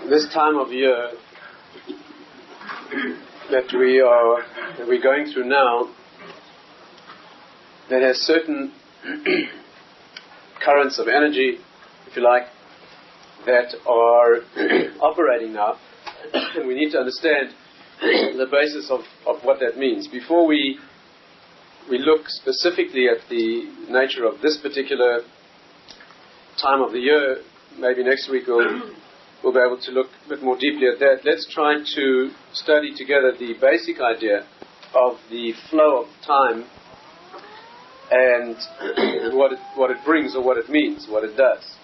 This time of year that we're going through now, that has certain currents of energy, if you like, that are operating now, and we need to understand the basis of what that means. Before we look specifically at the nature of this particular time of the year, maybe next week we'll be able to look a bit more deeply at that. Let's try to study together the basic idea of the flow of time and what it brings, or what it means, what it does.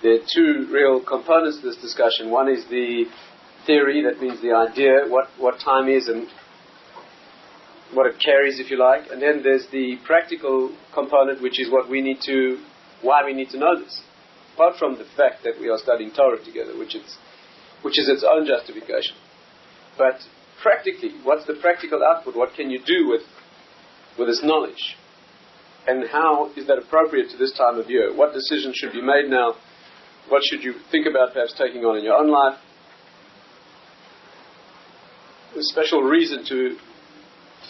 There are two real components to this discussion. One is the theory, that means the idea, what time is and what it carries, if you like. And then there's the practical component, which is why we need to know this. Apart from the fact that we are studying Torah together, which is its own justification. But practically, what's the practical output? What can you do with this knowledge? And how is that appropriate to this time of year? What decisions should be made now? What should you think about perhaps taking on in your own life? There's a special reason to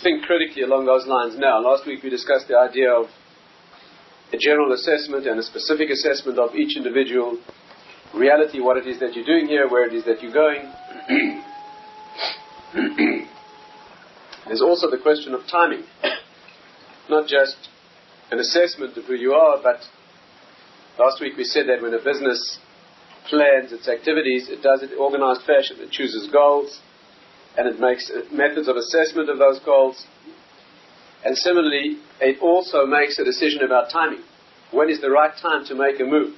think critically along those lines now. Last week we discussed the idea of a general assessment and a specific assessment of each individual reality, what it is that you're doing here, where it is that you're going. There's also the question of timing. Not just an assessment of who you are, but last week we said that when a business plans its activities, it does it in organized fashion. It chooses goals, and it makes methods of assessment of those goals. And similarly, it also makes a decision about timing. When is the right time to make a move?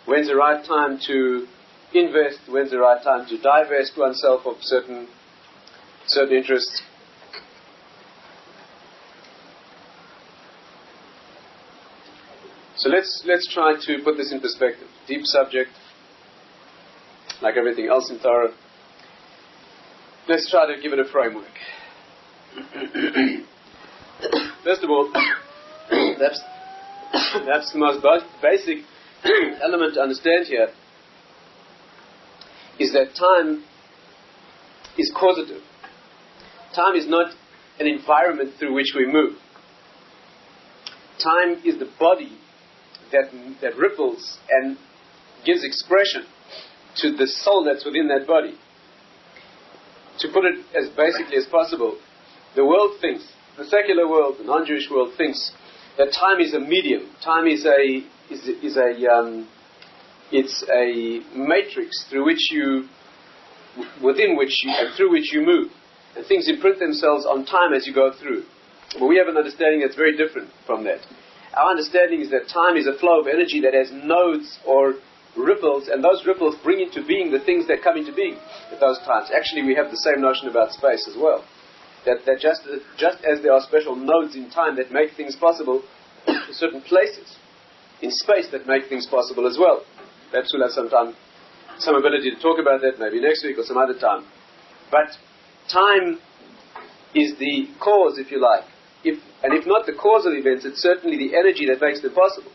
When's the right time to invest? When's the right time to divest oneself of certain interests? So let's try to put this in perspective. Deep subject, like everything else in Torah. Let's try to give it a framework. First of all, that's the most basic element to understand here, is that time is causative. Time is not an environment through which we move. Time is the body that ripples and gives expression to the soul that's within that body. To put it as basically as possible, the world thinks, the secular world, the non-Jewish world thinks that time is a medium. Time is a matrix through which within which you move, and things imprint themselves on time as you go through. But we have an understanding that's very different from that. Our understanding is that time is a flow of energy that has nodes or ripples, and those ripples bring into being the things that come into being at those times. Actually, we have the same notion about space as well. That just as there are special nodes in time that make things possible, certain places in space that make things possible as well. Perhaps we'll have some ability to talk about that maybe next week or some other time. But time is the cause, if you like. If not the cause of events, it's certainly the energy that makes them possible.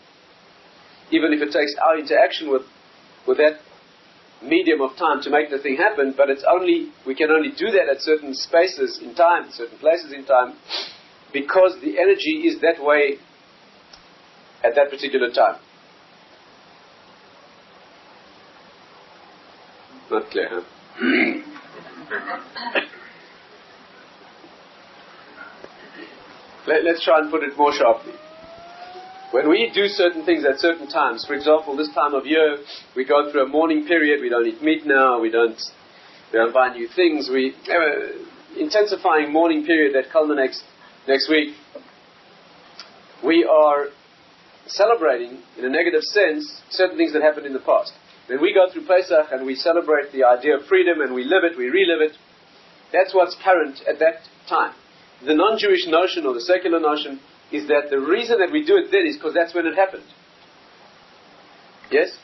Even if it takes our interaction with that medium of time to make the thing happen, but we can only do that at certain spaces in time, certain places in time, because the energy is that way at that particular time. Not clear, huh? Let's try and put it more sharply. When we do certain things at certain times, for example, this time of year, we go through a mourning period. We don't eat meat now. We don't buy new things. We have an intensifying mourning period that culminates next week. We are celebrating, in a negative sense, certain things that happened in the past. When we go through Pesach and we celebrate the idea of freedom and we live it, we relive it, that's what's current at that time. The non-Jewish notion or the secular notion is that the reason that we do it then is because that's when it happened. Yes?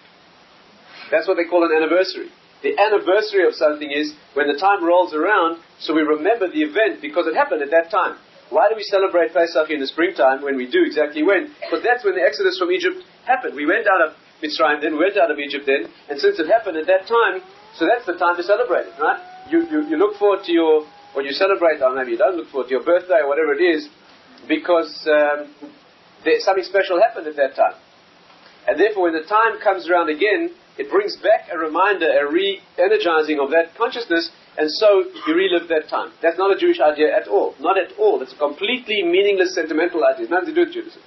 That's what they call an anniversary. The anniversary of something is when the time rolls around, so we remember the event because it happened at that time. Why do we celebrate Pesach in the springtime when we do exactly when? Because that's when the exodus from Egypt happened. We went out of Mitzrayim then, we went out of Egypt then, and since it happened at that time, so that's the time to celebrate it, right? You look forward to your, or you celebrate, or maybe you don't look forward to your birthday or whatever it is, because something special happened at that time. And therefore when the time comes around again, it brings back a reminder, a re-energizing of that consciousness, and so you relive that time. That's not a Jewish idea at all. Not at all. It's a completely meaningless, sentimental idea. It's nothing to do with Judaism.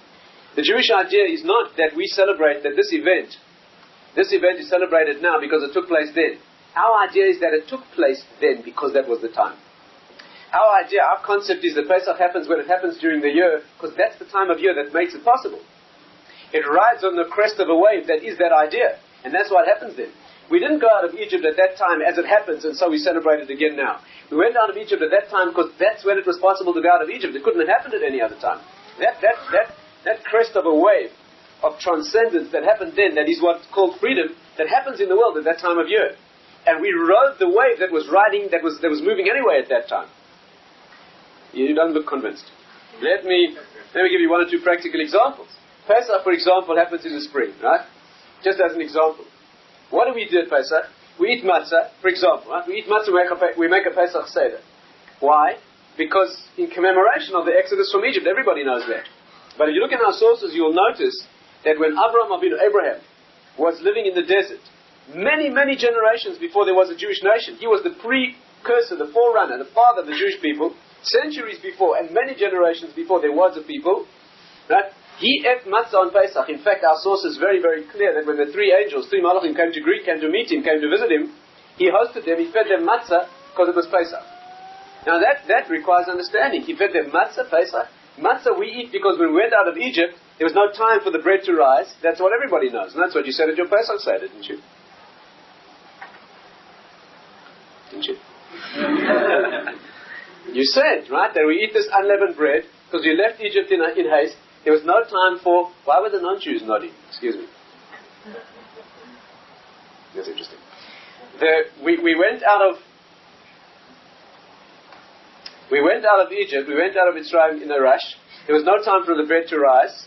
The Jewish idea is not that we celebrate that this event is celebrated now because it took place then. Our idea is that it took place then because that was the time. Our idea, our concept is that Pesach happens when it happens during the year, because that's the time of year that makes it possible. It rides on the crest of a wave that is that idea. And that's what happens then. We didn't go out of Egypt at that time as it happens, and so we celebrate it again now. We went out of Egypt at that time because that's when it was possible to go out of Egypt. It couldn't have happened at any other time. That crest of a wave of transcendence that happened then, that is what's called freedom, that happens in the world at that time of year. And we rode the wave that was riding, that was moving anyway at that time. You don't look convinced. Let me give you one or two practical examples. Pesach, for example, happens in the spring, right? Just as an example. What do we do at Pesach? We eat matzah, for example, right? We eat matzah, we make a Pesach Seder. Why? Because in commemoration of the Exodus from Egypt, everybody knows that. But if you look in our sources, you will notice that when Abraham was living in the desert, many, many generations before there was a Jewish nation, he was the precursor, the forerunner, the father of the Jewish people, centuries before, and many generations before there was a people, right? He ate matzah on Pesach. In fact, our source is very, very clear that when the three malachim came to meet him, came to visit him, he hosted them, he fed them matzah because it was Pesach. Now that requires understanding. He fed them matzah, Pesach. Matzah we eat because when we went out of Egypt, there was no time for the bread to rise. That's what everybody knows. And that's what you said at your Pesach Seder, didn't you? Didn't you? You said, right, that we eat this unleavened bread because we left Egypt in haste. There was no time for... Why were the non-Jews nodding? Excuse me. That's interesting. We went out of Egypt, we went out of Mitzrayim in a rush. There was no time for the bread to rise.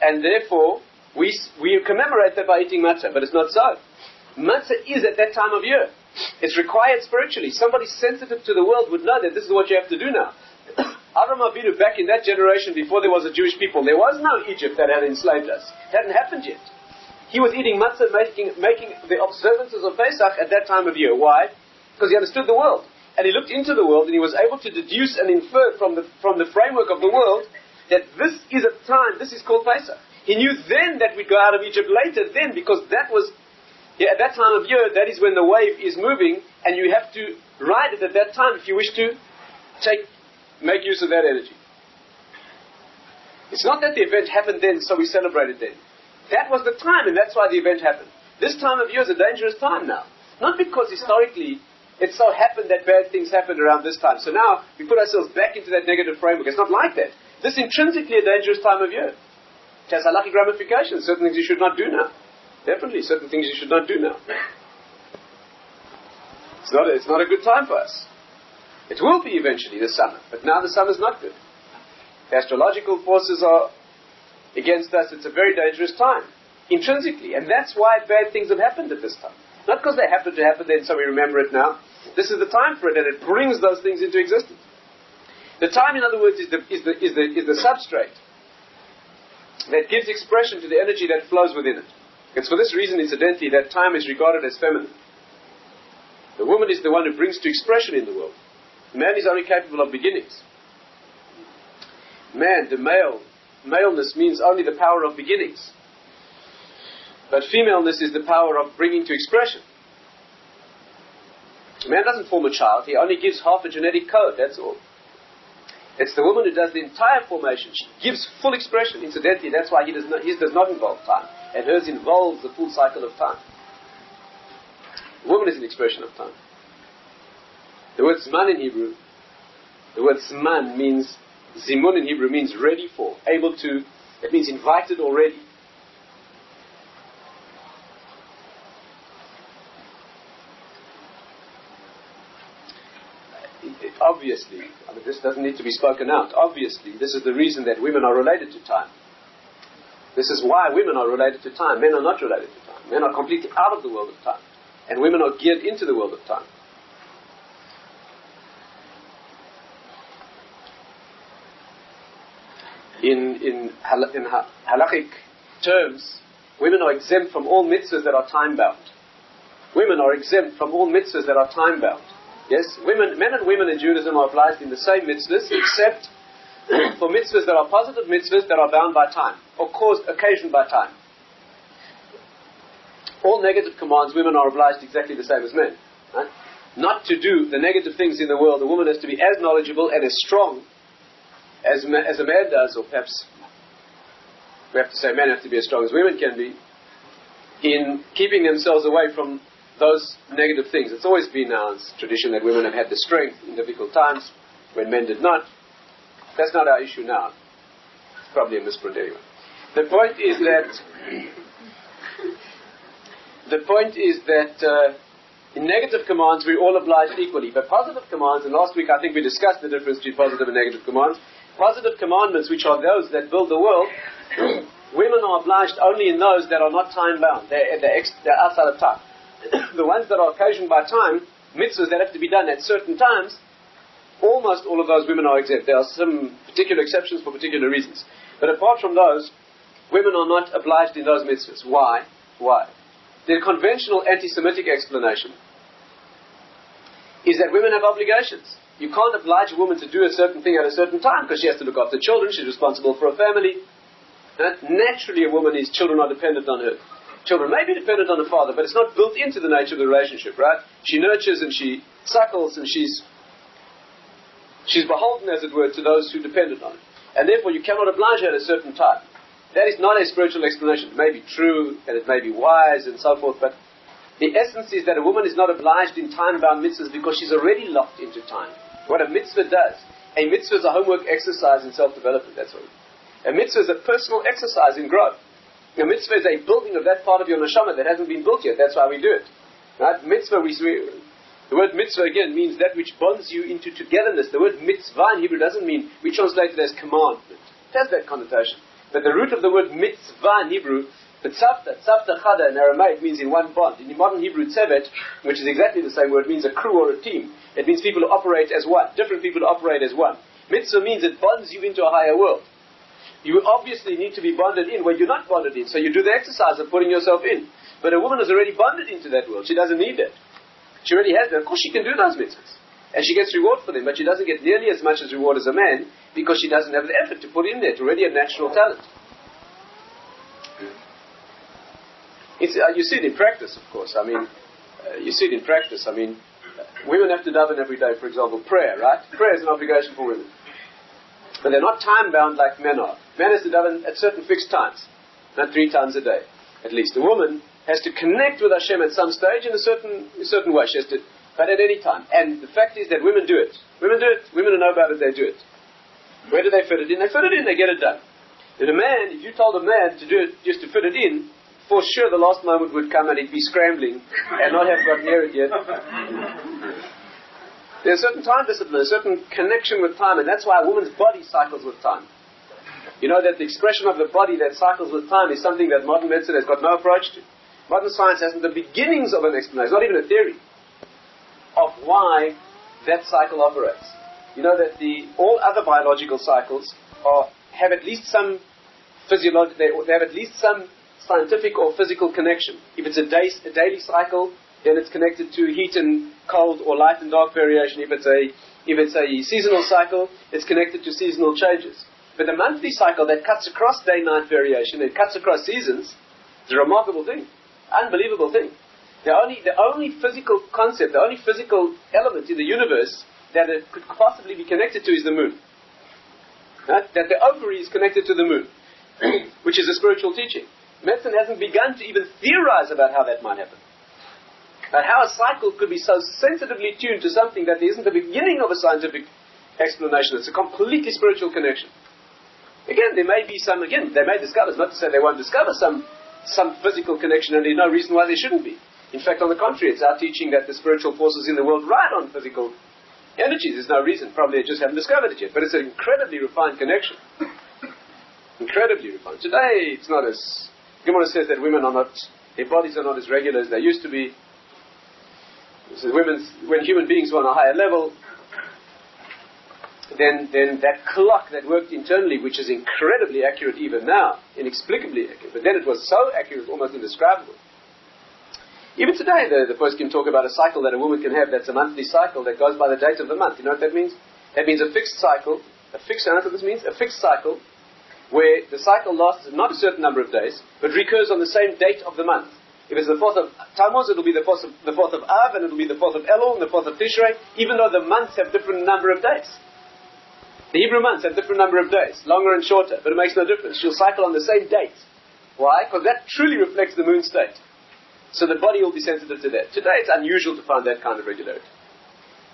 And therefore, we commemorate that by eating matzah. But it's not so. Matzah is at that time of year. It's required spiritually. Somebody sensitive to the world would know that this is what you have to do now. Avram Avinu, back in that generation before there was a Jewish people, there was no Egypt that had enslaved us. It hadn't happened yet. He was eating matzah, making the observances of Pesach at that time of year. Why? Because he understood the world. And he looked into the world and he was able to deduce and infer from the framework of the world that this is a time, this is called Pesach. He knew then that we'd go out of Egypt later then, because that was, at that time of year, that is when the wave is moving, and you have to ride it at that time if you wish to make use of that energy. It's not that the event happened then, so we celebrate it then. That was the time, and that's why the event happened. This time of year is a dangerous time now. Not because historically it so happened that bad things happened around this time. So now we put ourselves back into that negative framework. It's not like that. This is intrinsically a dangerous time of year. It has halachic ramifications. Certain things you should not do now. Definitely, certain things you should not do now. It's not a good time for us. It will be eventually this summer, but now the summer is not good. The astrological forces are against us. It's a very dangerous time, intrinsically, and that's why bad things have happened at this time. Not because they happened to happen then, so we remember it now. This is the time for it, and it brings those things into existence. The time, in other words, is the substrate that gives expression to the energy that flows within it. It's for this reason, incidentally, that time is regarded as feminine. The woman is the one who brings to expression in the world. Man is only capable of beginnings. Man, the maleness means only the power of beginnings. But femaleness is the power of bringing to expression. Man doesn't form a child, he only gives half a genetic code, that's all. It's the woman who does the entire formation. She gives full expression. Incidentally, that's why his does not involve time. And hers involves the full cycle of time. The woman is an expression of time. The word zman in Hebrew, the word zman means, zimun in Hebrew means ready for, able to, it means invited already. Obviously, this doesn't need to be spoken out. Obviously, this is the reason that women are related to time. This is why women are related to time. Men are not related to time. Men are completely out of the world of time. And women are geared into the world of time. In halachic terms, women are exempt from all mitzvahs that are time-bound. Women are exempt from all mitzvahs that are time-bound. Yes, men and women in Judaism are obliged in the same mitzvahs, except for mitzvahs that are positive mitzvahs that are bound by time, or occasioned by time. All negative commands, women are obliged exactly the same as men. Right? Not to do the negative things in the world. A woman has to be as knowledgeable and as strong as a man does, or perhaps we have to say men have to be as strong as women can be, in keeping themselves away from those negative things. It's always been our tradition that women have had the strength in difficult times when men did not. That's not our issue now. It's probably a misprint anyway. The point is that in negative commands we're all obliged equally, but positive commands, and last week I think we discussed the difference between positive and negative commands. Positive commandments, which are those that build the world, women are obliged only in those that are not time-bound. They're outside of time. The ones that are occasioned by time, mitzvahs that have to be done at certain times, almost all of those women are exempt. There are some particular exceptions for particular reasons. But apart from those, women are not obliged in those mitzvahs. Why? The conventional anti-Semitic explanation is that women have obligations. You can't oblige a woman to do a certain thing at a certain time because she has to look after children, she's responsible for a family. Naturally a woman, children are dependent on her. Children may be dependent on the father, but it's not built into the nature of the relationship, right? She nurtures and she suckles and she's beholden, as it were, to those who depended on it. And therefore you cannot oblige her at a certain time. That is not a spiritual explanation. It may be true and it may be wise and so forth, but the essence is that a woman is not obliged in time-bound mitzvahs because she's already locked into time. What a mitzvah does, a mitzvah is a homework exercise in self-development, that's what it is. A mitzvah is a personal exercise in growth. A mitzvah is a building of that part of your neshama that hasn't been built yet. That's why we do it. Right? Mitzvah, the word mitzvah again means that which bonds you into togetherness. The word mitzvah in Hebrew doesn't mean, we translate it as commandment. It has that connotation. But the root of the word mitzvah in Hebrew, the tzavta chada in Aramaic means in one bond. In the modern Hebrew tzevet, which is exactly the same word, means a crew or a team. It means people who operate as one. Different people who operate as one. Mitzvah means it bonds you into a higher world. You obviously need to be bonded in where you're not bonded in, so you do the exercise of putting yourself in. But a woman is already bonded into that world. She doesn't need that. She already has that. Of course she can do those mitzvahs. And she gets reward for them, but she doesn't get nearly as much as reward as a man because she doesn't have the effort to put in there. It's already a natural talent. You see it in practice, of course. You see it in practice. Women have to daven every day, for example, prayer, right? Prayer is an obligation for women. But they're not time-bound like men are. Men has to daven at certain fixed times, not 3 times a day, at least. A woman has to connect with Hashem at some stage in a certain way. She has to, but at any time. And the fact is that women do it. Women do it. Women who know about it, they do it. Where do they fit it in? They fit it in, they get it done. And a man, if you told a man to do it just to fit it in, for sure the last moment would come and he'd be scrambling and not have got near it yet. There's a certain time discipline, a certain connection with time, and that's why a woman's body cycles with time. You know that the expression of the body that cycles with time is something that modern medicine has got no approach to. Modern science hasn't the beginnings of an explanation, not even a theory, of why that cycle operates. You know that all other biological cycles have at least some physiological, they have at least some scientific or physical connection. If it's a daily cycle, then it's connected to heat and cold or light and dark variation. If it's a seasonal cycle, it's connected to seasonal changes. But the monthly cycle that cuts across day-night variation, it cuts across seasons, is a remarkable thing, unbelievable thing. The only physical concept, the only physical element in the universe that it could possibly be connected to is the moon. Right? That the ovary is connected to the moon, which is a spiritual teaching. Medicine hasn't begun to even theorize about how that might happen. And how a cycle could be so sensitively tuned to something that there isn't the beginning of a scientific explanation. It's a completely spiritual connection. Again, there may be some, they may discover, it's not to say they won't discover some physical connection, and there's no reason why there shouldn't be. In fact, on the contrary, it's our teaching that the spiritual forces in the world ride on physical energies. There's no reason. Probably they just haven't discovered it yet. But it's an incredibly refined connection. Incredibly refined. Today, it's not as... Gemara says that women are not... Their bodies are not as regular as they used to be. So when human beings were on a higher level, then that clock that worked internally, which is incredibly accurate even now, inexplicably accurate, but then it was so accurate, almost indescribable. Even today, the poskim talk about a cycle that a woman can have that's a monthly cycle that goes by the date of the month. You know what that means? That means a fixed cycle, you know what this means? A fixed cycle where the cycle lasts not a certain number of days, but recurs on the same date of the month. If it's the 4th of Tammuz, it'll be the 4th of Av, and it'll be the 4th of Elul, and the 4th of Tishrei, even though the months have different number of days. The Hebrew months have different number of days, longer and shorter, but it makes no difference. She'll cycle on the same date. Why? Because that truly reflects the moon state. So the body will be sensitive to that. Today it's unusual to find that kind of regularity.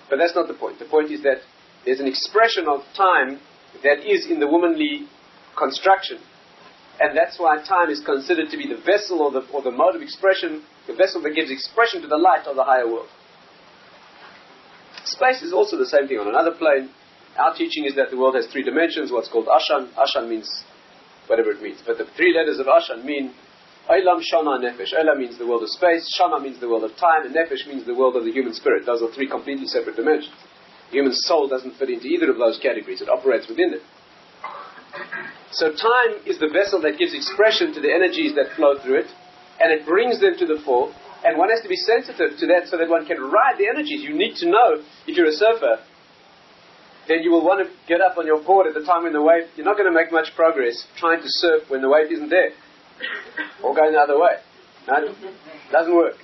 But that's not the point. The point is that there's an expression of time that is in the womanly construction. And that's why time is considered to be the vessel or the mode of expression, the vessel that gives expression to the light of the higher world. Space is also the same thing on another plane. Our teaching is that the world has 3 dimensions, what's called Ashan. Ashan means whatever it means. But the 3 letters of Ashan mean Olam, Shana, Nefesh. Olam means the world of space, Shana means the world of time, and Nefesh means the world of the human spirit. Those are 3 completely separate dimensions. The human soul doesn't fit into either of those categories. It operates within it. So time is the vessel that gives expression to the energies that flow through it, and it brings them to the fore, and one has to be sensitive to that so that one can ride the energies. You need to know, if you're a surfer, then you will want to get up on your board at the time when the wave, you're not going to make much progress trying to surf when the wave isn't there, or going the other way. No, doesn't work.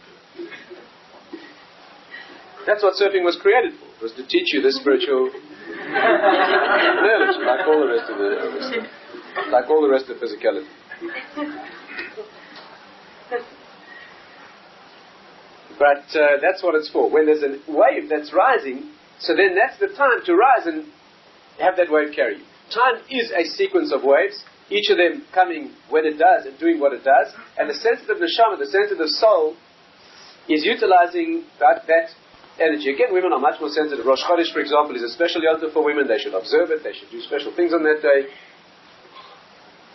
That's what surfing was created for, was to teach you this spiritual knowledge, like all the rest of physicality. But that's what it's for. When there's a wave that's rising, so then that's the time to rise and have that wave carry you. Time is a sequence of waves, each of them coming when it does and doing what it does, and the sensitive neshama, the sensitive soul, is utilizing that energy. Again, women are much more sensitive. Rosh Chodesh, for example, is a special yontif for women. They should observe it. They should do special things on that day.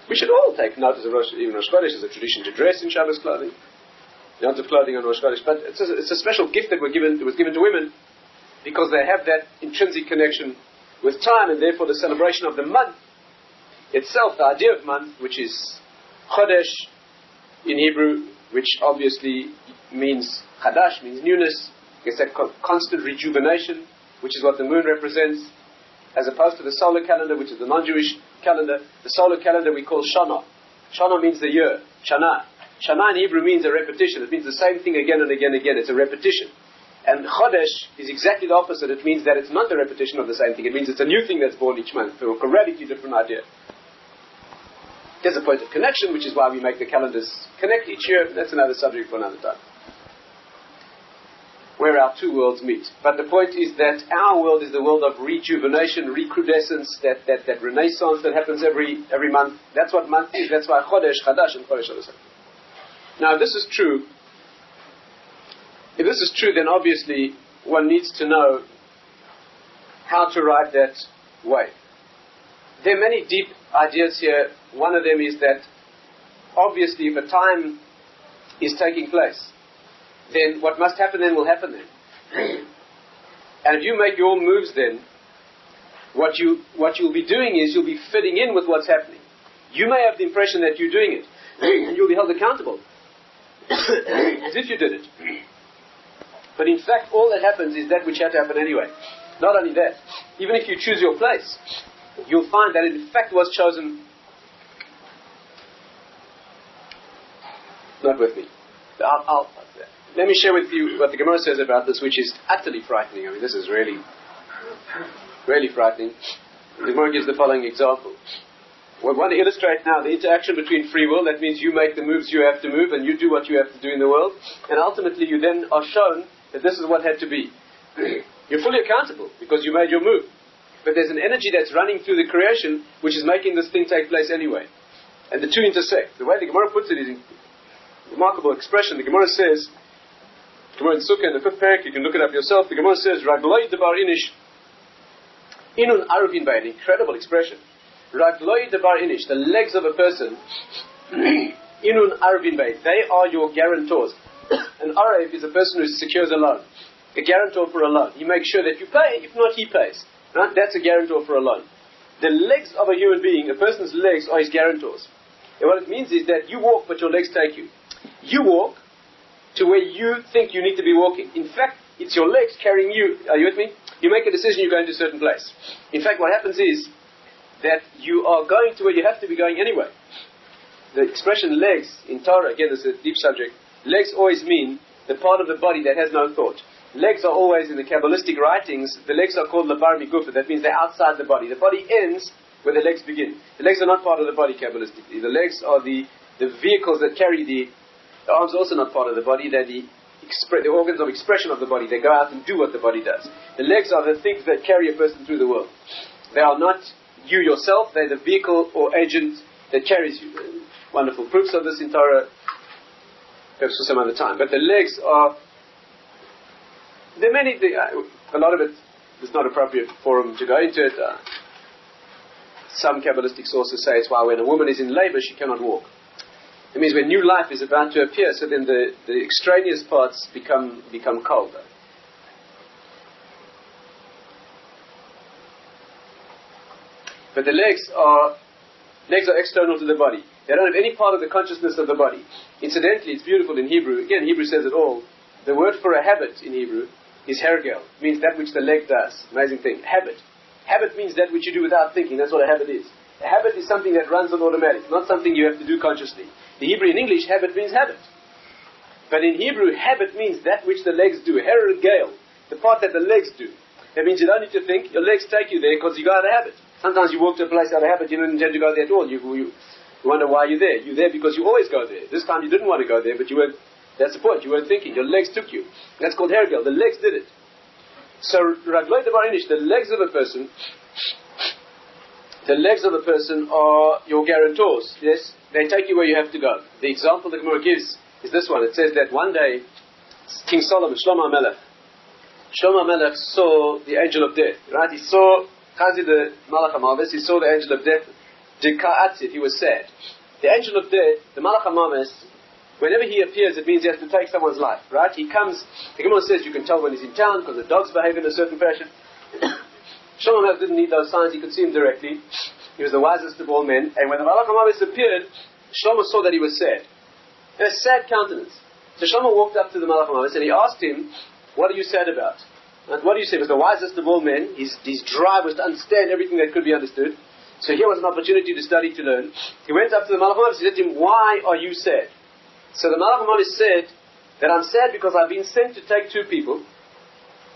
We should all take notice of even Rosh Chodesh is a tradition to dress in Shabbos clothing, yontif clothing on Rosh Chodesh. But it's a special gift that was given to women because they have that intrinsic connection with time, and therefore the celebration of the month itself, the idea of month, which is Chodesh in Hebrew, which obviously means Chadash, means newness. It's a constant rejuvenation, which is what the moon represents, as opposed to the solar calendar, which is the non-Jewish calendar. The solar calendar we call Shana. Shana means the year. Shana. Shana in Hebrew means a repetition. It means the same thing again and again and again. It's a repetition. And Chodesh is exactly the opposite. It means that it's not a repetition of the same thing. It means it's a new thing that's born each month, or a radically different idea. There's a point of connection, which is why we make the calendars connect each year. That's another subject for another time, where our 2 worlds meet. But the point is that our world is the world of rejuvenation, recrudescence, that renaissance that happens every month. That's what month is. That's why Chodesh, Chadash, and Chodesh are the same. Now, if this is true, then obviously one needs to know how to ride that wave. There are many deep ideas here. One of them is that obviously if a time is taking place, then what must happen then will happen then. And if you make your moves then, what you'll be doing is you'll be fitting in with what's happening. You may have the impression that you're doing it, and you'll be held accountable as if you did it. But in fact, all that happens is that which had to happen anyway. Not only that, even if you choose your place, you'll find that it in fact was chosen. Not with me. Let me share with you what the Gemara says about this, which is utterly frightening. I mean, this is really, really frightening. The Gemara gives the following example. We want to illustrate now the interaction between free will. That means you make the moves you have to move, and you do what you have to do in the world. And ultimately, you then are shown that this is what had to be. You're fully accountable because you made your move. But there's an energy that's running through the creation which is making this thing take place anyway. And the 2 intersect. The way the Gemara puts it is a remarkable expression. The Gemara says, Gemara in Sukkah in the 5th parak, you can look it up yourself. The Gemara says, Ragloi debar inish inun aruvin by, an incredible expression. Ragloi debar inish, the legs of a person, inun arvin bay, they are your guarantors. An Arab is a person who secures a loan, a guarantor for a loan. He makes sure that you pay, if not he pays. Right? That's a guarantor for a loan. The legs of a human being, a person's legs are his guarantors. And what it means is that you walk, but your legs take you. You walk to where you think you need to be walking. In fact, it's your legs carrying you. Are you with me? You make a decision, you're going to a certain place. In fact, what happens is that you are going to where you have to be going anyway. The expression legs in Torah, again, this is a deep subject. Legs always mean the part of the body that has no thought. Legs are always, in the Kabbalistic writings, the legs are called labar migufa. That means they're outside the body. The body ends where the legs begin. The legs are not part of the body Kabbalistically. The legs are the vehicles that carry the arms are also not part of the body. They're the organs of expression of the body. They go out and do what the body does. The legs are the things that carry a person through the world. They are not you yourself. They're the vehicle or agent that carries you. Wonderful proofs of this in Torah, perhaps for some other time. But the legs are, there are many, a lot of it is not appropriate forum to go into it. Some Kabbalistic sources say it's why when a woman is in labor she cannot walk. It means when new life is about to appear, so then the extraneous parts become colder. But the legs are external to the body. They don't have any part of the consciousness of the body. Incidentally, it's beautiful in Hebrew. Again, Hebrew says it all. The word for a habit in Hebrew is hergel. It means that which the leg does. Amazing thing. Habit. Habit means that which you do without thinking. That's what a habit is. A habit is something that runs on automatic, not something you have to do consciously. The Hebrew in English, habit means habit. But in Hebrew, habit means that which the legs do. Hergel, the part that the legs do. That means you don't need to think. Your legs take you there because you go out of habit. Sometimes you walk to a place out of habit, you don't intend to go there at all. You wonder why you're there. You're there because you always go there. This time you didn't want to go there, but you weren't. That's the point. You weren't thinking. Your legs took you. That's called hergel. The legs did it. So, Ragloi Devar Inish, the legs of a person are your guarantors. Yes, they take you where you have to go. The example the Gemara gives is this one. It says that one day, King Solomon, Shlomo HaMelech saw the angel of death. Right? He saw Chazi the Malach HaMaves. He saw the angel of death. He was sad. The angel of death, the Malach HaMaves, whenever he appears, it means he has to take someone's life, right? He comes, the Gemara says you can tell when he's in town because the dogs behave in a certain fashion. Shlomo HaMelech didn't need those signs, he could see him directly. He was the wisest of all men. And when the Malach HaMaves appeared, Shlomo saw that he was sad. A sad countenance. So Shlomo walked up to the Malach HaMaves and he asked him, what are you sad about? And what do you say? He was the wisest of all men. His drive was to understand everything that could be understood. So here was an opportunity to study, to learn. He went up to the Malach HaMaves and said to him, why are you sad? So the Malach HaMaves said that I'm sad because I've been sent to take two people.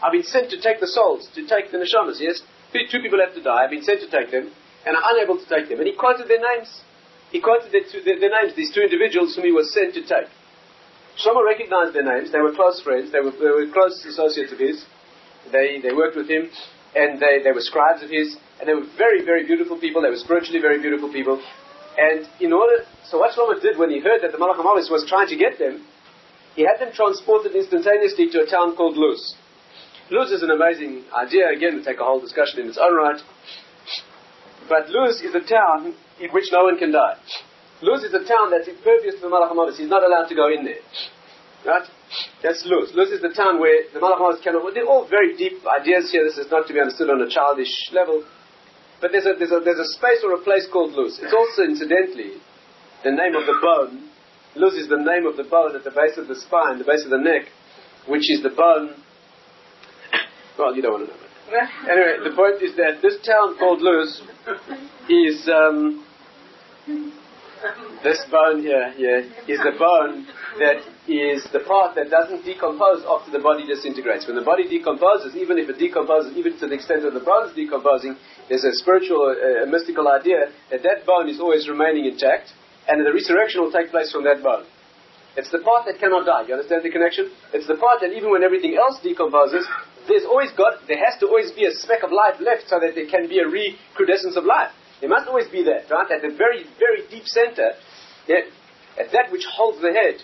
I've been sent to take the souls, to take the neshamas, yes? Two people have to die. I've been sent to take them, and I'm unable to take them. And he quoted their names. He quoted their names, these two individuals whom he was sent to take. Shlomo recognized their names. They were close friends. They were close associates of his. They worked with him, and they were scribes of his, and they were very, very beautiful people. They were spiritually very beautiful people. And so what Shlomo did when he heard that the Malach HaMaves was trying to get them, he had them transported instantaneously to a town called Luz. Luz is an amazing idea. Again, we'll take a whole discussion in its own right. But Luz is a town in which no one can die. Luz is a town that's impervious to the Malach HaMaves. He's not allowed to go in there. Right? That's Luz. Luz is the town where the Malach HaMaves cannot... They're all very deep ideas here. This is not to be understood on a childish level. But there's a space or a place called Luz. It's also, incidentally, the name of the bone. Luz is the name of the bone at the base of the spine, the base of the neck, which is the bone... Well, you don't want to know that. Anyway, the point is that this town called Luz is... this bone here is the bone that is the part that doesn't decompose after the body disintegrates. When the body decomposes, even if it decomposes, even to the extent of the bones decomposing, there's a spiritual, a mystical idea that bone is always remaining intact, and the resurrection will take place from that bone. It's the part that cannot die. You understand the connection? It's the part that even when everything else decomposes, there has to always be a speck of life left so that there can be a recrudescence of life. There must always be that, right? At the very, very deep center, at that which holds the head,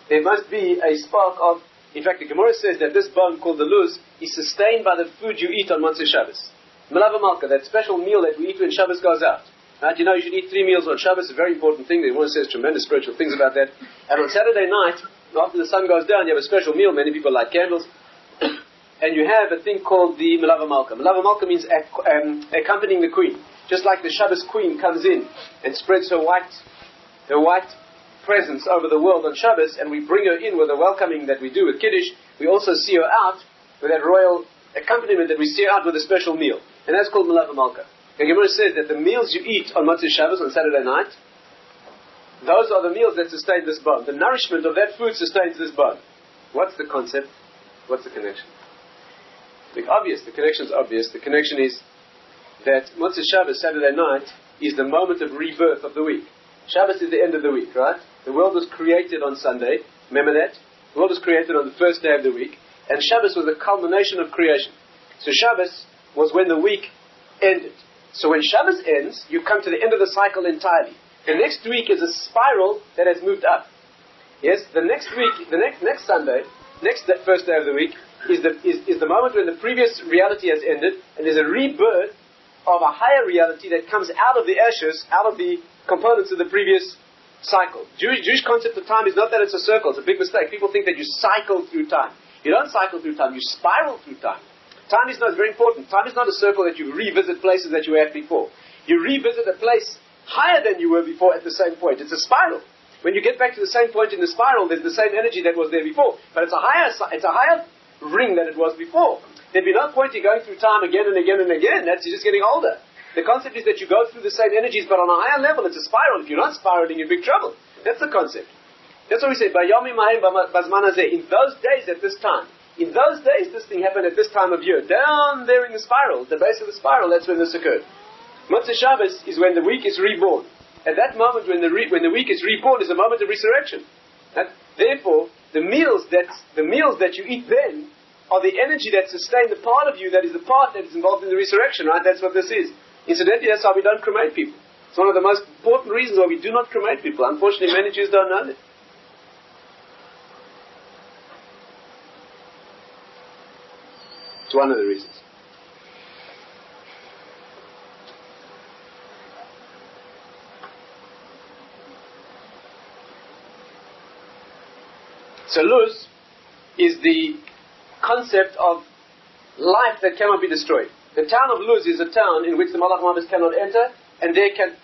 there must be a spark of... In fact, the Gemara says that this bone called the Luz is sustained by the food you eat on Motzei Shabbos. Melava Malka, that special meal that we eat when Shabbos goes out. Right? You know, you should eat 3 meals on Shabbos. It's a very important thing. The Gemara says tremendous spiritual things about that. And on Saturday night, after the sun goes down, you have a special meal. Many people light candles. And you have a thing called the Melava Malka. Melava Malka means accompanying the queen. Just like the Shabbos queen comes in and spreads her white presence over the world on Shabbos, and we bring her in with the welcoming that we do with Kiddush, we also see her out with that royal accompaniment that we see her out with a special meal. And that's called Melava Malka. The Gemara says that the meals you eat on Motzei Shabbos on Saturday night, those are the meals that sustain this bone. The nourishment of that food sustains this bone. What's the concept? What's the connection? The connection is obvious. The connection is that Motzei Shabbos, Saturday night, is the moment of rebirth of the week. Shabbos is the end of the week, right? The world was created on Sunday. Remember that? The world was created on the first day of the week. And Shabbos was the culmination of creation. So Shabbos was when the week ended. So when Shabbos ends, you come to the end of the cycle entirely. The next week is a spiral that has moved up. Yes, the next week, the next Sunday, first day of the week, is the moment when the previous reality has ended, and there's a rebirth of a higher reality that comes out of the ashes, out of the components of the previous cycle. Jewish concept of time is not that it's a circle. It's a big mistake. People think that you cycle through time. You don't cycle through time. You spiral through time. Time is not very important. Time is not a circle that you revisit places that you were at before. You revisit a place higher than you were before at the same point. It's a spiral. When you get back to the same point in the spiral, there's the same energy that was there before. But it's a higher ring than it was before. There'd be no point in going through time again and again and again. That's just getting older. The concept is that you go through the same energies, but on a higher level. It's a spiral. If you're not spiraling, you're in big trouble. That's the concept. That's what we say. In those days at this time. In those days, this thing happened at this time of year. Down there in the spiral, the base of the spiral, that's when this occurred. Motzei Shabbos is when the week is reborn. At that moment, when the week is reborn, is a moment of resurrection. And therefore, the meals that you eat then are the energy that sustain the part of you that is the part that is involved in the resurrection, right? That's what this is. Incidentally, that's why we don't cremate people. It's one of the most important reasons why we do not cremate people. Unfortunately, many Jews don't know that. It's one of the reasons. So Luz is the concept of life that cannot be destroyed. The town of Luz is a town in which the Malach Mavis cannot enter, and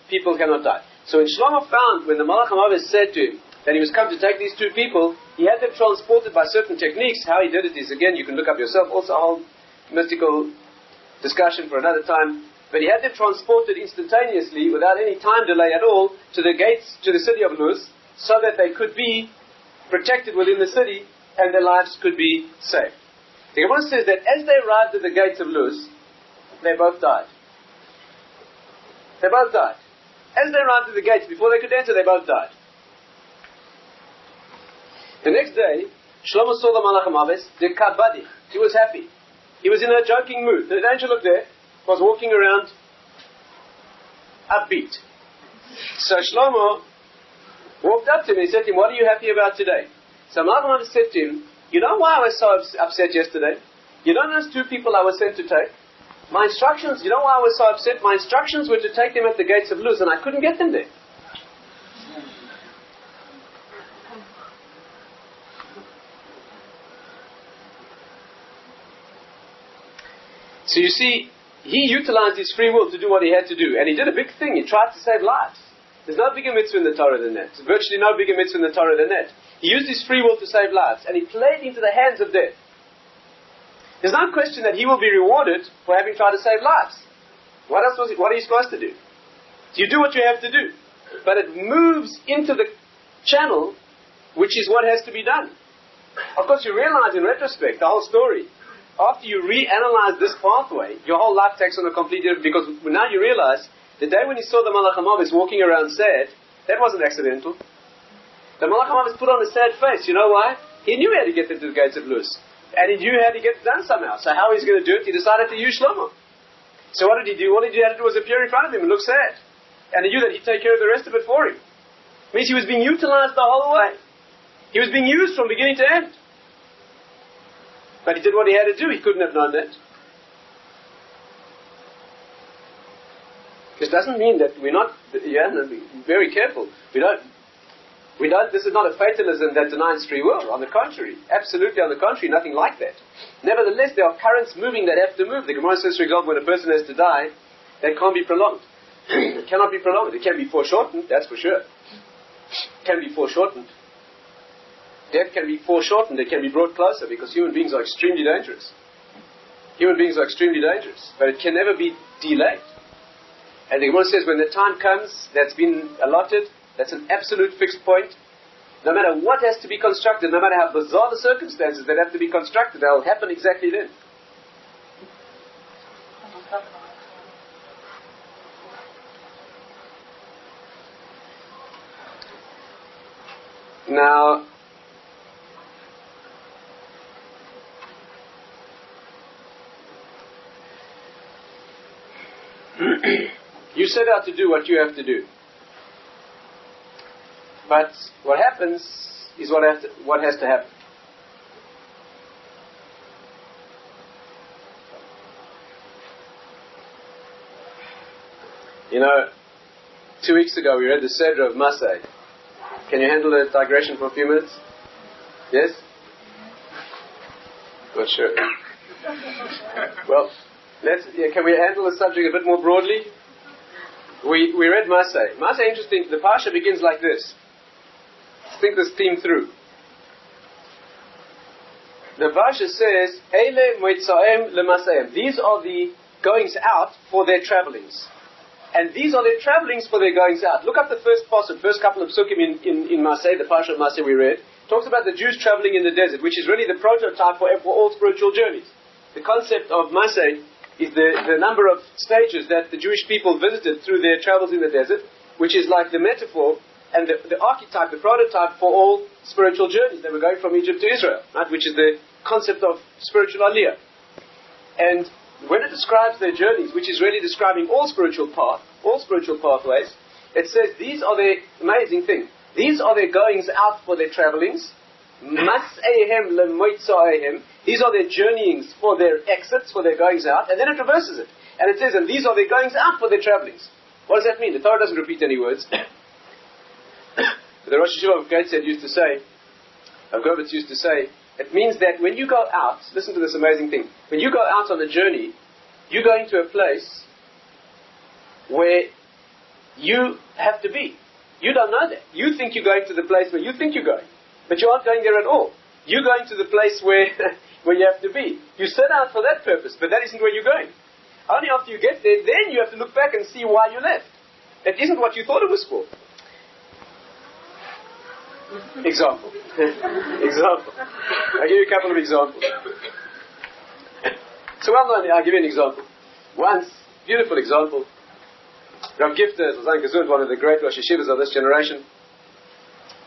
people cannot die. So when Shlomo found, when the Malach Mavis said to him that he was come to take these 2 people, he had them transported by certain techniques. How he did it is, again, you can look up yourself, also a whole mystical discussion for another time. But he had them transported instantaneously, without any time delay at all, to the gates, to the city of Luz, so that they could be protected within the city, and their lives could be saved. The Gemara says that as they arrived at the gates of Luz, they both died. They both died. As they arrived at the gates, before they could enter, they both died. The next day, Shlomo saw the Malach HaMavis, the Kabadich. He was happy. He was in a joking mood. The angel looked there, was walking around upbeat. So Shlomo walked up to him and he said to him, "What are you happy about today?" So Malach HaMavis said to him, "You know why I was so upset yesterday? You know those 2 people I was sent to take? My instructions, you know why I was so upset? My instructions were to take them at the gates of Luz, and I couldn't get them there." So you see, he utilized his free will to do what he had to do, and he did a big thing. He tried to save lives. There's no bigger mitzvah in the Torah than that. There's virtually no bigger mitzvah in the Torah than that. He used his free will to save lives, and he played into the hands of death. There's no question that he will be rewarded for having tried to save lives. What are you supposed to do? You do what you have to do. But it moves into the channel, which is what has to be done. Of course, you realize in retrospect, the whole story, after you reanalyze this pathway, your whole life takes on a completely different, because now you realize, the day when he saw the Malach HaMavis walking around sad, that wasn't accidental. The Malach HaMavis put on a sad face. You know why? He knew how to get them to the gates of Luz. And he knew how to get it done somehow. So how he's going to do it, he decided to use Shlomo. So what did he do? All he had to do was appear in front of him and look sad. And he knew that he'd take care of the rest of it for him. It means he was being utilized the whole way. He was being used from beginning to end. But he did what he had to do. He couldn't have known that. This doesn't mean that we're not, you have to be very careful. We don't, this is not a fatalism that denies free will. On the contrary, absolutely on the contrary, nothing like that. Nevertheless, there are currents moving that have to move. The Gemara says, for example, when a person has to die, that can't be prolonged. It cannot be prolonged. It can be foreshortened, that's for sure. It can be foreshortened. Death can be foreshortened. It can be brought closer because human beings are extremely dangerous. Human beings are extremely dangerous. But it can never be delayed. And the Gemara says when the time comes that's been allotted, that's an absolute fixed point. No matter what has to be constructed, no matter how bizarre the circumstances that have to be constructed, they'll happen exactly then. Now, you set out to do what you have to do. But what happens is what has to happen. You know, 2 weeks ago we read the Seder of Masay. Can you handle a digression for a few minutes? Yes? Not sure. Well, can we handle the subject a bit more broadly? We read Masay. Masay, interesting. The Parsha begins like this. Think this theme through. The Parsha says, Eile moitzaim lemasayim. These are the goings out for their travelings. And these are their travelings for their goings out. Look up the first couple of psukim in Masay, the Parsha of Masay we read. Talks about the Jews travelling in the desert, which is really the prototype for all spiritual journeys. The concept of Masay is the number of stages that the Jewish people visited through their travels in the desert, which is like the metaphor and the archetype, the prototype for all spiritual journeys. They were going from Egypt to Israel, right, which is the concept of spiritual aliyah. And when it describes their journeys, which is really describing all spiritual pathways, it says these are their amazing thing. These are their goings out for their travelings. Mas'ayhem lemoitzaayhem. These are their journeyings for their exits, for their goings out, and then it reverses it. And it says, and these are their goings out for their travellings. What does that mean? The Torah doesn't repeat any words. The Rosh Hashiva of Gateshead used to say, it means that when you go out, listen to this amazing thing, when you go out on a journey, you're going to a place where you have to be. You don't know that. You think you're going to the place where you think you're going, but you aren't going there at all. You're going to the place where you have to be. You set out for that purpose, but that isn't where you're going. Only after you get there, then you have to look back and see why you left. That isn't what you thought it was for. Example. I'll give you a couple of examples. So I'll give you an example. Once, beautiful example, Rabbi Dr, one of the great Rosh Hashivas of this generation,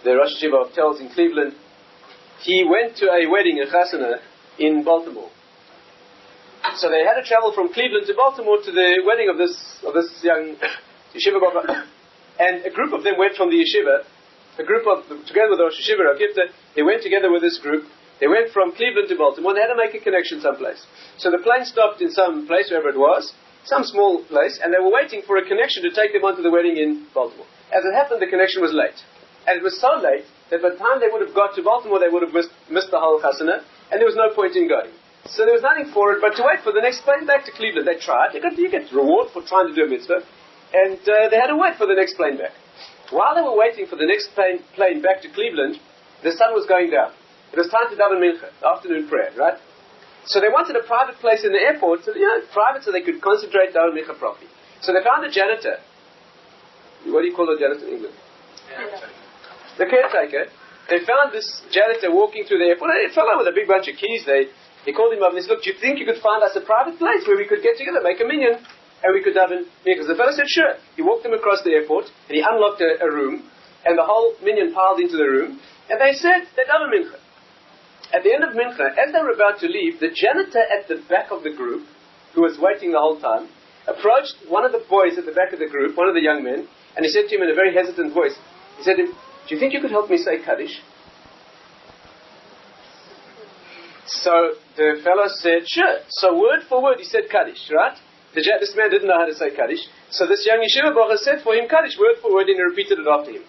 the Rosh Hashiva of Telz in Cleveland, he went to a wedding, a chasana, in Baltimore. So they had to travel from Cleveland to Baltimore to the wedding of this young yeshiva Baba. And a group of them went from the yeshiva, together with the Rosh Hashiva, Rabbi Dr, they went together with this group. They went from Cleveland to Baltimore. They had to make a connection someplace. So the plane stopped in some place, wherever it was, some small place, and they were waiting for a connection to take them onto the wedding in Baltimore. As it happened, the connection was late. And it was so late that by the time they would have got to Baltimore, they would have missed the whole chasana, and there was no point in going. So there was nothing for it but to wait for the next plane back to Cleveland. They tried. You get reward for trying to do a mitzvah. And they had to wait for the next plane back. While they were waiting for the next plane back to Cleveland, the sun was going down. It was time to daven mincha, afternoon prayer, right? So they wanted a private place in the airport, private so they could concentrate daven mincha properly. So they found a janitor. What do you call a janitor in England? The caretaker. They found this janitor walking through the airport. A fellow with a big bunch of keys. They called him up and they said, look, do you think you could find us a private place where we could get together, make a minyan, and we could daven mincha? The fellow said, sure. He walked them across the airport, and he unlocked a room, and the whole minyan piled into the room, and they said, they daven mincha. At the end of mincha, as they were about to leave, the janitor at the back of the group, who was waiting the whole time, approached one of the boys at the back of the group, one of the young men, and he said to him in a very hesitant voice, he said to him, do you think you could help me say Kaddish? So the fellow said, sure. So word for word he said Kaddish, right? This man didn't know how to say Kaddish. So this young yeshiva bracha said for him Kaddish word for word, and he repeated it after him.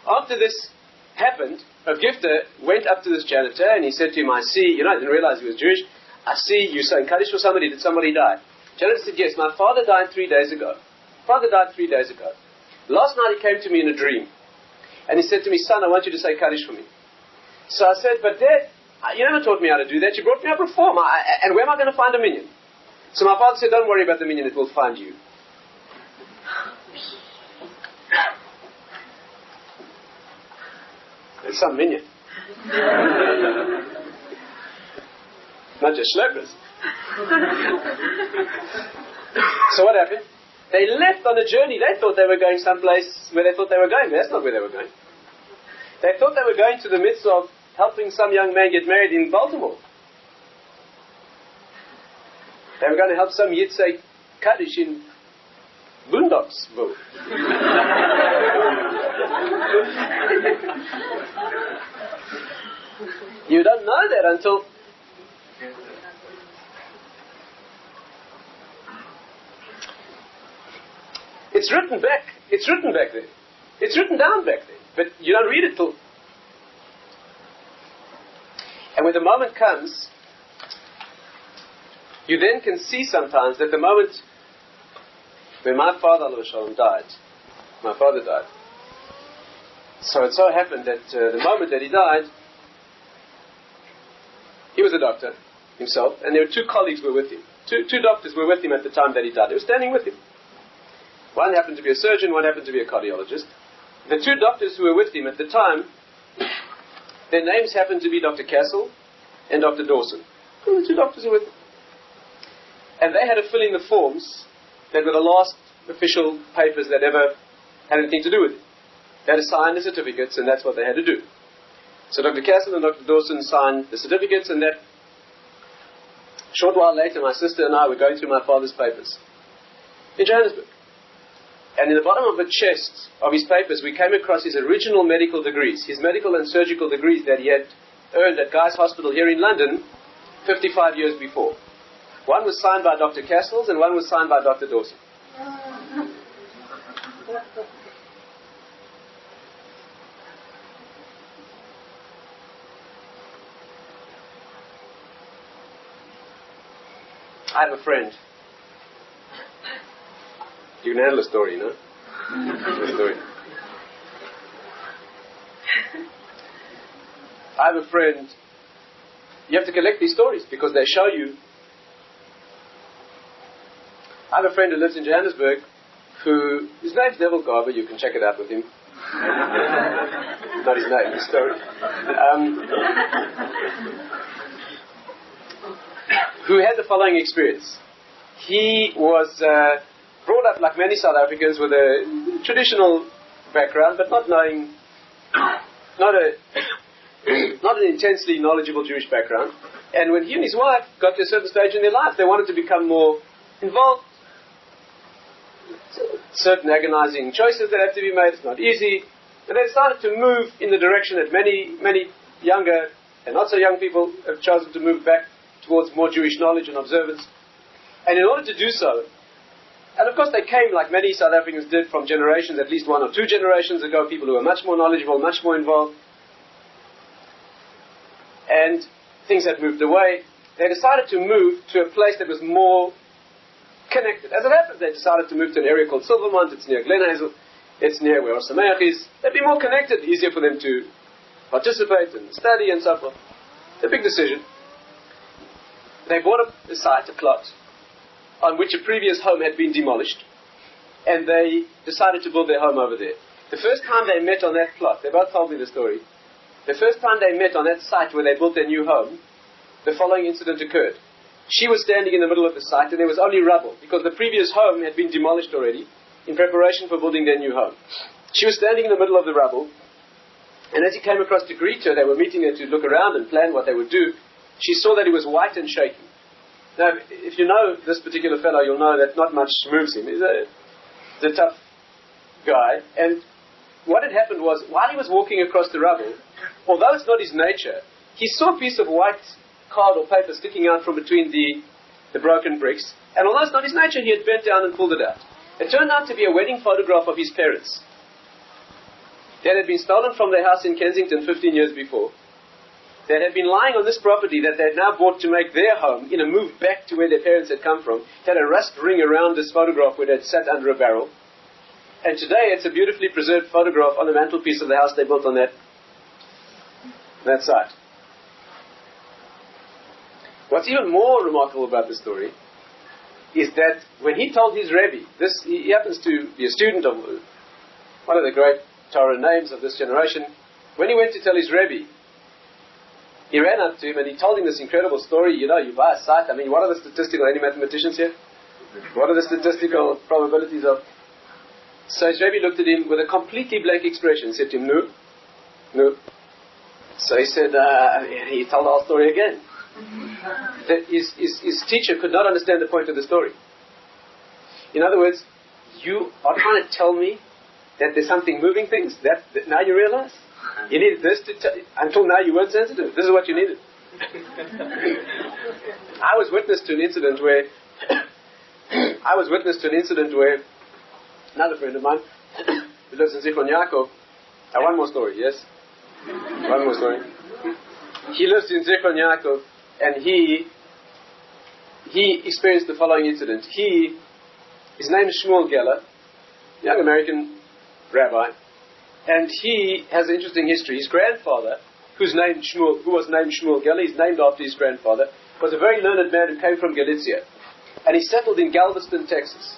After this happened, Rabbi Dr went up to this janitor and he said to him, I see, I didn't realize he was Jewish. I see you saying Kaddish for somebody. Did somebody die? Janitor said, yes, my father died 3 days ago. Last night he came to me in a dream. And he said to me, son, I want you to say Kaddish for me. So I said, but Dad, you never taught me how to do that. You brought me up reform. And where am I going to find a minion? So my father said, don't worry about the minion. It will find you. There's some minion. Not just schleppers. So what happened? They left on a journey. They thought they were going someplace where they thought they were going. That's not where they were going. They thought they were going to the midst of helping some young man get married in Baltimore. They were going to help some Yid say Kaddish in Boondocksville. You don't know that until... It's written back there. It's written down back there. But you don't read it till... And when the moment comes, you then can see sometimes that the moment when my father died, my father died. So it so happened that the moment that he died, he was a doctor himself, and there were 2 colleagues who were with him. Two doctors were with him at the time that he died. They were standing with him. One happened to be a surgeon, one happened to be a cardiologist. The 2 doctors who were with him at the time, their names happened to be Dr. Castle and Dr. Dawson. And the 2 doctors were with him. And they had to fill in the forms that were the last official papers that ever had anything to do with it. They had to sign the certificates, and that's what they had to do. So Dr. Castle and Dr. Dawson signed the certificates, and that short while later, my sister and I were going through my father's papers in Johannesburg. And in the bottom of the chest of his papers, we came across his original medical degrees, his medical and surgical degrees that he had earned at Guy's Hospital here in London 55 years before. One was signed by Dr. Castles and one was signed by Dr. Dawson. I have a friend. You can handle a story, no? A story. I have a friend. You have to collect these stories because they show you. I have a friend who lives in Johannesburg his name's Neville Garber, you can check it out with him. Not his name, his story. Who had the following experience. He was brought up like many South Africans with a traditional background, but not an intensely knowledgeable Jewish background. And when he and his wife got to a certain stage in their life, they wanted to become more involved. Certain agonizing choices that have to be made. It's not easy. And they decided to move in the direction that many, many younger and not so young people have chosen to move back towards more Jewish knowledge and observance. And in order to do so, and of course they came like many South Africans did from generations, at least 1 or 2 generations ago, people who were much more knowledgeable, much more involved. And things had moved away. They decided to move to a place that was more connected. As it happened, they decided to move to an area called Silvermont. It's near Glen Hazel. It's near where Ohr Somayach is. They'd be more connected, easier for them to participate and study and so forth. It's a big decision. They bought a site, a plot, on which a previous home had been demolished, and they decided to build their home over there. The first time they met on that plot, they both told me the story, the first time they met on that site where they built their new home, the following incident occurred. She was standing in the middle of the site, and there was only rubble, because the previous home had been demolished already, in preparation for building their new home. She was standing in the middle of the rubble, and as he came across to greet her, they were meeting her to look around and plan what they would do. She saw that he was white and shaking. Now, if you know this particular fellow, you'll know that not much moves him. He's a tough guy. And what had happened was, while he was walking across the rubble, although it's not his nature, he saw a piece of white card or paper sticking out from between the broken bricks, And although it's not his nature, he had bent down and pulled it out. It turned out to be a wedding photograph of his parents that had been stolen from their house in Kensington 15 years before, that had been lying on this property that they had now bought to make their home in a move back to where their parents had come from. It had a rust ring around this photograph where it had sat under a barrel. And today it's a beautifully preserved photograph on the mantelpiece of the house they built on that site. What's even more remarkable about this story is that when he told his Rebbe, he happens to be a student of one of the great Torah names of this generation, when he went to tell his Rebbe, he ran up to him and he told him this incredible story. You buy a site, what are the statistical, any mathematicians here? What are the statistical probabilities of? So his Rebbe looked at him with a completely blank expression and said to him, no. So he said, he told the whole story again. That his teacher could not understand the point of the story. In other words, you are trying to tell me that there's something moving things? That now you realize? You needed this until now you weren't sensitive. This is what you needed. I was witness to an incident where another friend of mine who lives in Zichron Yaakov. One more story, yes? One more story. He lives in Zichron Yaakov, and he experienced the following incident. His name is Shmuel Geller, young American rabbi, and he has an interesting history. His grandfather, who was named Shmuel Geller, he's named after his grandfather, was a very learned man who came from Galicia, and he settled in Galveston, Texas.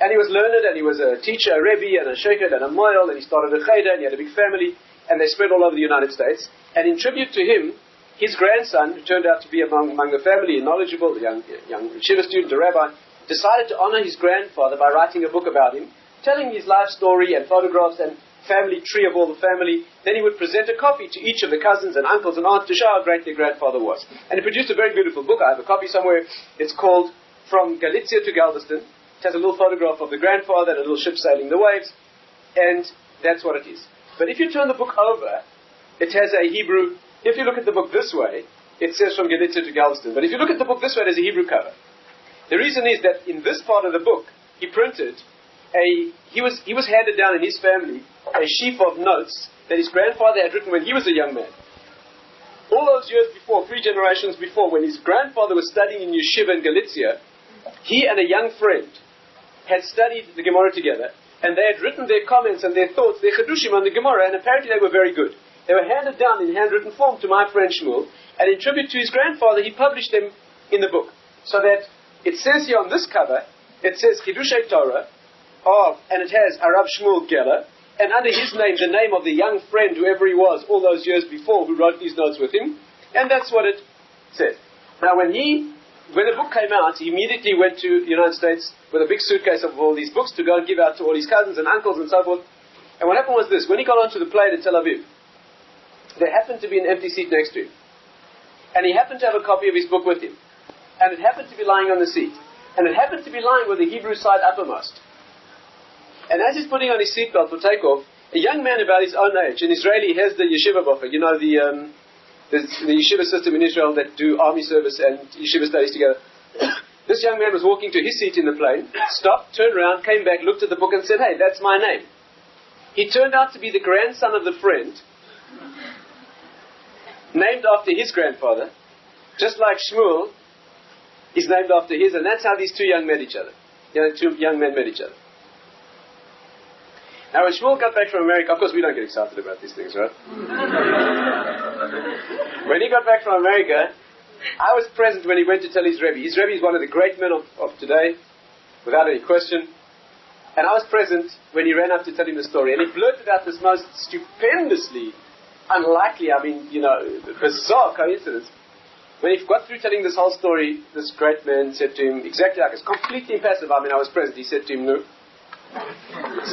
And he was learned, and he was a teacher, a rebbe, and a sheikhet, and a moil, and he started a cheder, and he had a big family, and they spread all over the United States. And in tribute to him, his grandson, who turned out to be among the family, a knowledgeable, young yeshiva student, a rabbi, decided to honor his grandfather by writing a book about him, telling his life story and photographs and family tree of all the family. Then he would present a copy to each of the cousins and uncles and aunts to show how great their grandfather was. And he produced a very beautiful book. I have a copy somewhere. It's called From Galicia to Galveston. It has a little photograph of the grandfather and a little ship sailing the waves. And that's what it is. But if you turn the book over, it has a Hebrew. If you look at the book this way, it says From Galicia to Galveston. But if you look at the book this way, there's a Hebrew cover. The reason is that in this part of the book, he printed he was handed down in his family a sheaf of notes that his grandfather had written when he was a young man. All those years before, 3 generations before, when his grandfather was studying in yeshiva in Galicia, he and a young friend had studied the Gemara together, and they had written their comments and their thoughts, their chedushim on the Gemara, and apparently they were very good. They were handed down in handwritten form to my friend Shmuel, and in tribute to his grandfather, he published them in the book. So that it says here on this cover, it says Chidushei Torah, and it has Arav Shmuel Geller, and under his name, the name of the young friend, whoever he was, all those years before, who wrote these notes with him, and that's what it said. Now when the book came out, he immediately went to the United States with a big suitcase of all these books to go and give out to all his cousins and uncles and so forth. And what happened was this: when he got onto the plane in Tel Aviv, there happened to be an empty seat next to him. And he happened to have a copy of his book with him. And it happened to be lying on the seat. And it happened to be lying with the Hebrew side uppermost. And as he's putting on his seatbelt for takeoff, a young man about his own age, an Israeli, has the yeshiva buffer. You know, the yeshiva system in Israel that do army service and yeshiva studies together. This young man was walking to his seat in the plane, stopped, turned around, came back, looked at the book and said, "Hey, that's my name." He turned out to be the grandson of the friend, named after his grandfather, just like Shmuel is named after his, and that's how these two young men met each other. Now when Shmuel got back from America, of course we don't get excited about these things, right? When he got back from America, I was present when he went to tell his Rebbe. His Rebbe is one of the great men of today, without any question. And I was present when he ran up to tell him the story, and he blurted out this most stupendously unlikely, bizarre coincidence. When he got through telling this whole story, this great man said to him, exactly like it's completely impassive. I was present. He said to him, "No."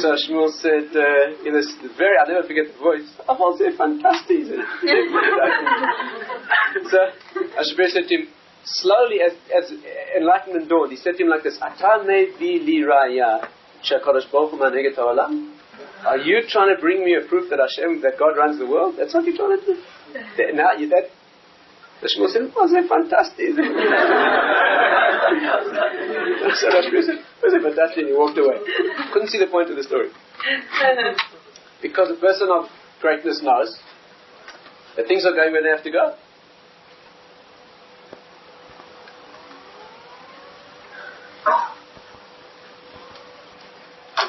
So Shmuel said, in this I'll never forget the voice, "Oh, they're fantastic." So Ashbeir said to him, slowly as enlightenment dawned, he said to him like this, "Ata mevi li raya she'HaKadosh Baruch Hu manheg et ha'olam?" Are you trying to bring me a proof that God runs the world? That's what you're trying to do. The Shmuel said, was it fantastic? So Rabbi said, was it fantastic? And he walked away. Couldn't see the point of the story. Because a person of greatness knows that things are going where they have to go.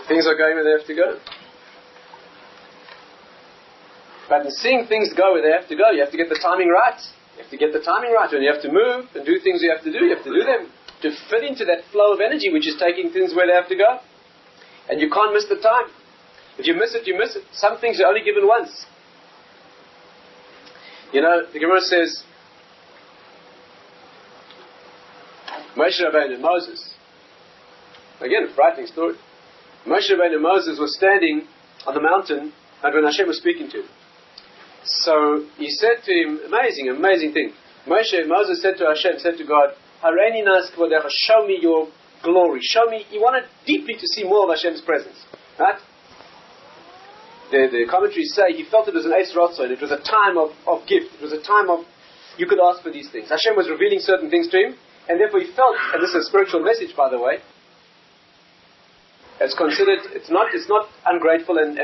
Things are going where they have to go. But in seeing things go where they have to go, you have to get the timing right. You have to get the timing right. When you have to move and do things you have to do them to fit into that flow of energy which is taking things where they have to go. And you can't miss the time. If you miss it, you miss it. Some things are only given once. You know, the Gemara says, Moshe Rabbeinu and Moses. Again, a frightening story. Moshe Rabbeinu and Moses were standing on the mountain and when Hashem was speaking to him. So he said to him, amazing thing. Moses said to Hashem, said to God, Hareini nas kvodecha, show me your glory. Show me, he wanted deeply to see more of Hashem's presence. Right? The commentaries say he felt it was an Eis Ratzon. It was a time of gift. It was a time of, you could ask for these things. Hashem was revealing certain things to him, and therefore he felt, and this is a spiritual message by the way, it's considered, it's not ungrateful and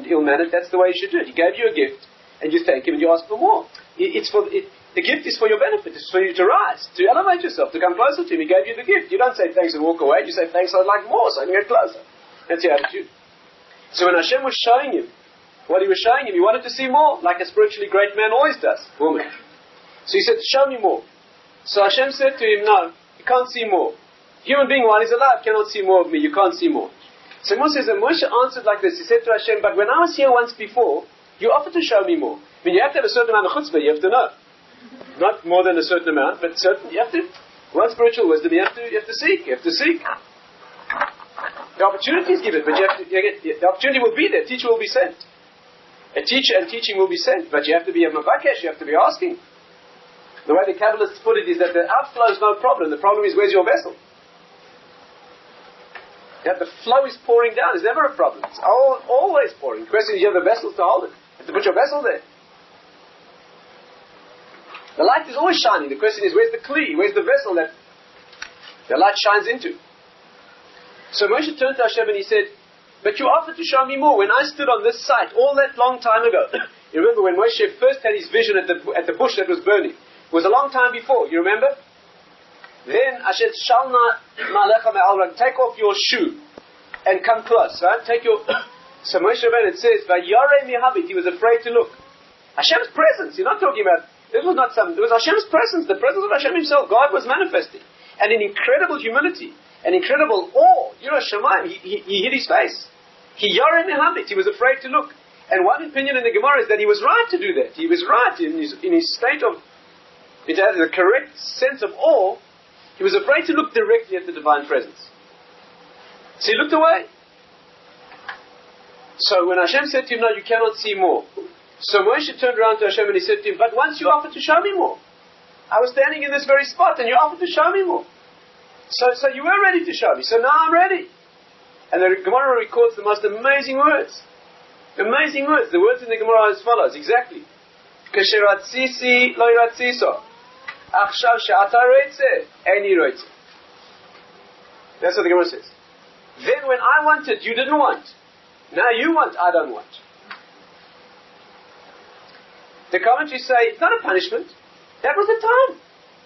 ill-mannered. That's the way you should do it. He gave you a gift, and you thank him and you ask for more. The gift is for your benefit. It's for you to rise, to elevate yourself, to come closer to him. He gave you the gift. You don't say thanks and walk away. You say thanks, I'd like more, so I can get closer. That's your attitude. So when Hashem was showing him what he was showing him, he wanted to see more, like a spiritually great man always does, woman. So he said, show me more. So Hashem said to him, no, you can't see more. Human being while he's alive cannot see more of me. You can't see more. So Moshe says, and Moshe answered like this. He said to Hashem, but when I was here once before, you offered to show me more. I mean, you have to have a certain amount of chutzpah. You have to know. Not more than a certain amount, but certain. You have to. One spiritual wisdom. You have to seek. You have to seek. The opportunity is given, but the opportunity will be there. A teacher will be sent. A teacher and teaching will be sent, but you have to be a mavakesh. You have to be asking. The way the Kabbalists put it is that the outflow is no problem. The problem is where's your vessel. That the flow is pouring down is never a problem. It's always pouring. The question is, you have the vessels to hold it. You have to put your vessel there. The light is always shining. The question is, where's the kli? Where's the vessel that the light shines into? So Moshe turned to Hashem and he said, but you offered to show me more. When I stood on this site all that long time ago, you remember when Moshe first had his vision at the bush that was burning? It was a long time before. You remember? Then Hashem shalna ma'alecha me'alran, take off your shoe and come close. Right? Take your. So Moshe Rabbeinu, it says, "Vayarei mihabit." He was afraid to look. Hashem's presence. You're not talking about. This was not some. It was Hashem's presence. The presence of Hashem Himself. God was manifesting, and in incredible humility, and incredible awe. Yirah Shamayim. He hid his face. He yarei mihabit. He was afraid to look. And one opinion in the Gemara is that he was right to do that. He was right in his state of. It had the correct sense of awe. He was afraid to look directly at the divine presence. So he looked away. So when Hashem said to him, no, you cannot see more. So Moshe turned around to Hashem and he said to him, but once you offered to show me more. I was standing in this very spot and you offered to show me more. So you were ready to show me. So now I'm ready. And the Gemara records the most amazing words. Amazing words. The words in the Gemara are as follows, exactly. Kesheratzisi lo yiratziso. Achshav she'ata roitze, eini roitze. That's what the Gemara says. Then when I wanted, you didn't want. Now you want, I don't want. The commentaries say, it's not a punishment. That was the time.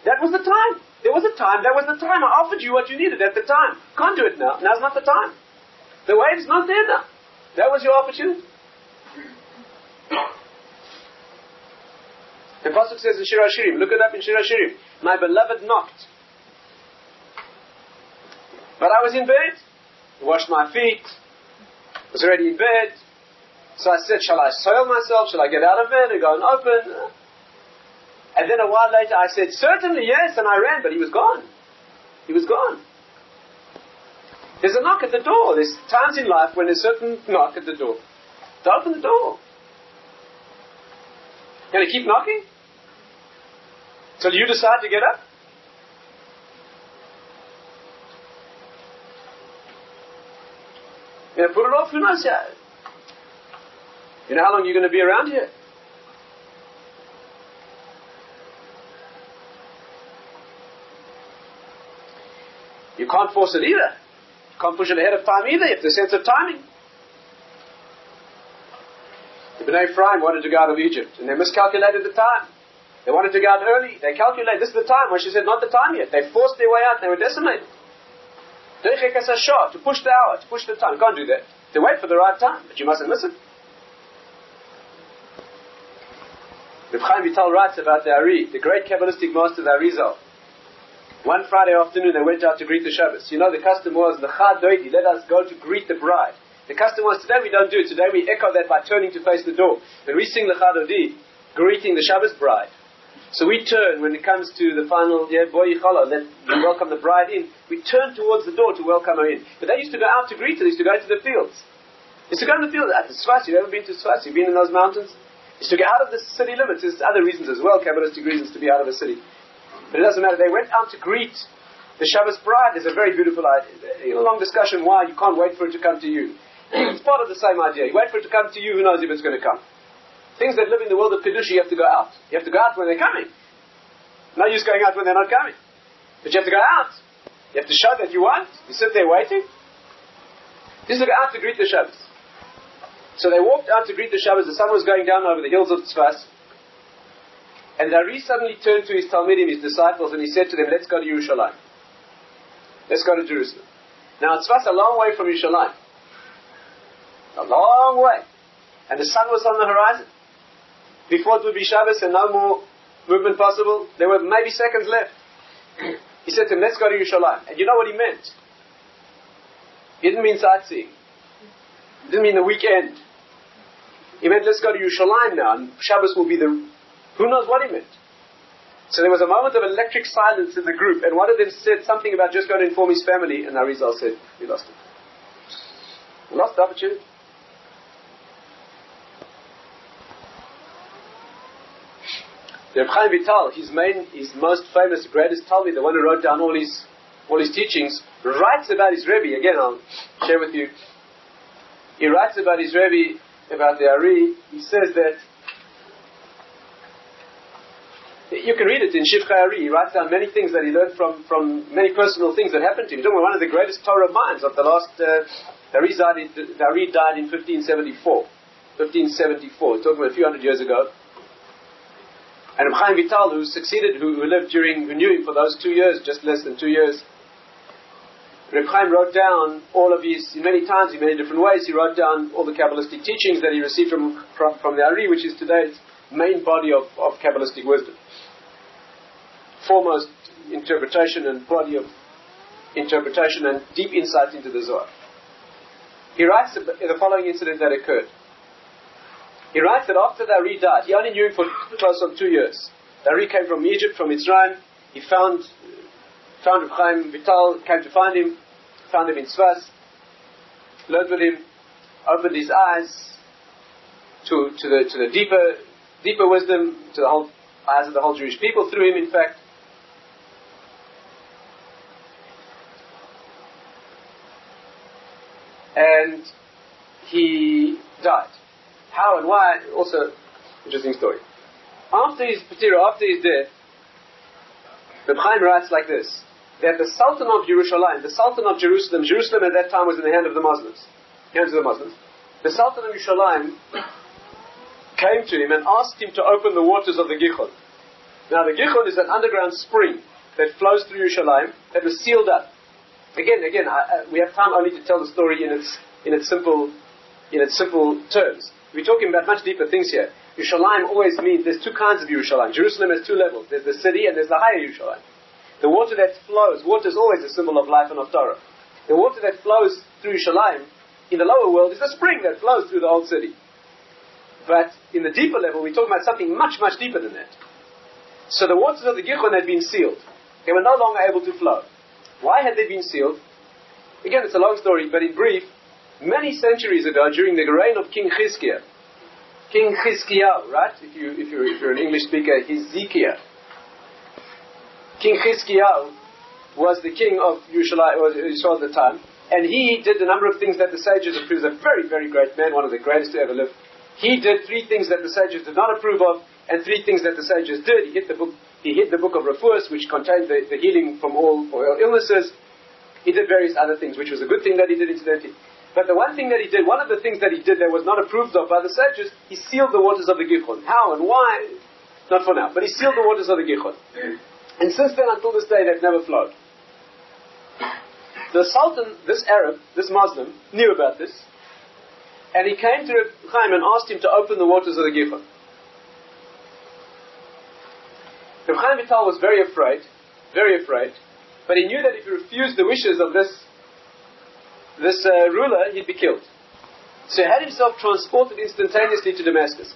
That was the time. There was a time. That was the time. I offered you what you needed at the time. Can't do it now. Now's not the time. The wave's not there now. That was your opportunity. The Pasuk says in Shir HaShirim, look it up in Shir HaShirim, my beloved knocked. But I was in bed, washed my feet, was already in bed. So I said, shall I soil myself? Shall I get out of bed and go and open? And then a while later I said, certainly yes, and I ran, but he was gone. He was gone. There's a knock at the door. There's times in life when there's a certain knock at the door. To open the door. Can I keep knocking? Till you decide to get up? Yeah, put it off, who knows? You know how long you're going to be around here? You can't force it either. You can't push it ahead of time either. You have the sense of timing. The Bnei Ephraim wanted to go out of Egypt, and they miscalculated the time. They wanted to go out early. They calculated, this is the time. Moshe said, not the time yet. They forced their way out, and they were decimated. To push the hour, to push the time. You can't do that. They wait for the right time, but you mustn't miss it. Reb Chaim Vital writes about the Ari, the great Kabbalistic master, the Arizal. One Friday afternoon, they went out to greet the Shabbos. You know, the custom was, L'cha doidi, let us go to greet the bride. The custom was, today we don't do it. Today we echo that by turning to face the door. When we sing L'cha doidi, greeting the Shabbos bride. So we turn, when it comes to the final, Bo Yichalo, let we welcome the bride in, we turn towards the door to welcome her in. But they used to go out to greet her, they used to go into the fields. They used to go in the fields, at the Sfas. You've ever been to Sfas? You've been in those mountains? They used to get out of the city limits. There's other reasons as well, Kabbalistic reasons to be out of a city. But it doesn't matter. They went out to greet the Shabbos bride. There's a very beautiful idea. A long discussion why you can't wait for it to come to you. It's part of the same idea. You wait for it to come to you, who knows if it's going to come. Things that live in the world of Kedusha, you have to go out. You have to go out when they're coming. No use going out when they're not coming. But you have to go out. You have to show that you want. You sit there waiting. Just to go out to greet the Shabbos. So they walked out to greet the Shabbos. The sun was going down over the hills of Tzfas. And Ari suddenly turned to his Talmidim, his disciples, and he said to them, let's go to Yerushalayim. Let's go to Jerusalem. Now Tzfas a long way from Yerushalayim. A long way. And the sun was on the horizon. Before it would be Shabbos and no more movement possible, there were maybe seconds left. He said to them, let's go to Yerushalayim. And you know what he meant? He didn't mean sightseeing. He didn't mean the weekend. He meant, let's go to Yerushalayim now, and Shabbos will be the... Who knows what he meant? So there was a moment of electric silence in the group, and one of them said something about just going to inform his family, and Arizal said, we lost it. We lost the opportunity. Reb Chaim Vital, his most famous, greatest Talmid, the one who wrote down all his teachings, writes about his Rebbe. Again, I'll share with you. He writes about his Rebbe, about the Ari. He says that, you can read it in Shivchei Ari. He writes down many things that he learned from many personal things that happened to him. He's talking about one of the greatest Torah minds of the last, the Ari died in 1574. 1574, he's talking about a few hundred years ago. And Reb Chaim Vital, who succeeded, who knew him for those 2 years, just less than 2 years, Reb Chaim wrote down all of his, many times, in many different ways, he wrote down all the Kabbalistic teachings that he received from the Ari, which is today's main body of Kabbalistic wisdom. Foremost interpretation and body of interpretation and deep insight into the Zohar. He writes the following incident that occurred. He writes that after the Ari died, he only knew him for close on 2 years. The Ari came from Egypt, from Mitzrayim. He found Reb Chaim Vital, came to find him, found him in Tzfas, learned with him, opened his eyes to the deeper wisdom, to the whole eyes of the whole Jewish people, through him, in fact. And he died. How and why, also interesting story. After his death, Reb Chaim writes like this, that the Sultan of Yerushalayim, the Sultan of Jerusalem at that time was in the hands of the Muslims. The Sultan of Yerushalayim came to him and asked him to open the waters of the Gichon. Now the Gichon is an underground spring that flows through Yerushalayim that was sealed up. Again, we have time only to tell the story in its simple terms. We're talking about much deeper things here. Yerushalayim always means, there's two kinds of Yerushalayim. Jerusalem has two levels. There's the city and there's the higher Yerushalayim. The water that flows, water is always a symbol of life and of Torah. The water that flows through Yerushalayim in the lower world is the spring that flows through the old city. But in the deeper level, we're talking about something much, much deeper than that. So the waters of the Gichon had been sealed. They were no longer able to flow. Why had they been sealed? Again, it's a long story, but in brief, many centuries ago, during the reign of King Chizkiah, right? If you're an English speaker, Hezekiah. King Chizkiah was the king of Yisrael at the time, and he did a number of things that the sages approved. He was a very, very great man, one of the greatest to ever live. He did 3 things that the sages did not approve of, and 3 things that the sages did. He hid the book of Refuahs, which contained the healing from all illnesses. He did various other things, which was a good thing that he did, incidentally. But the one thing that he did, one of the things that he did that was not approved of by the sages, he sealed the waters of the Gichon. How and why? Not for now. But he sealed the waters of the Gichon. And since then, until this day, they've never flowed. The Sultan, this Arab, this Muslim, knew about this. And he came to Reb Chaim and asked him to open the waters of the Gichon. Reb Chaim Vital was very afraid. But he knew that if he refused the wishes of this ruler, he'd be killed. So he had himself transported instantaneously to Damascus.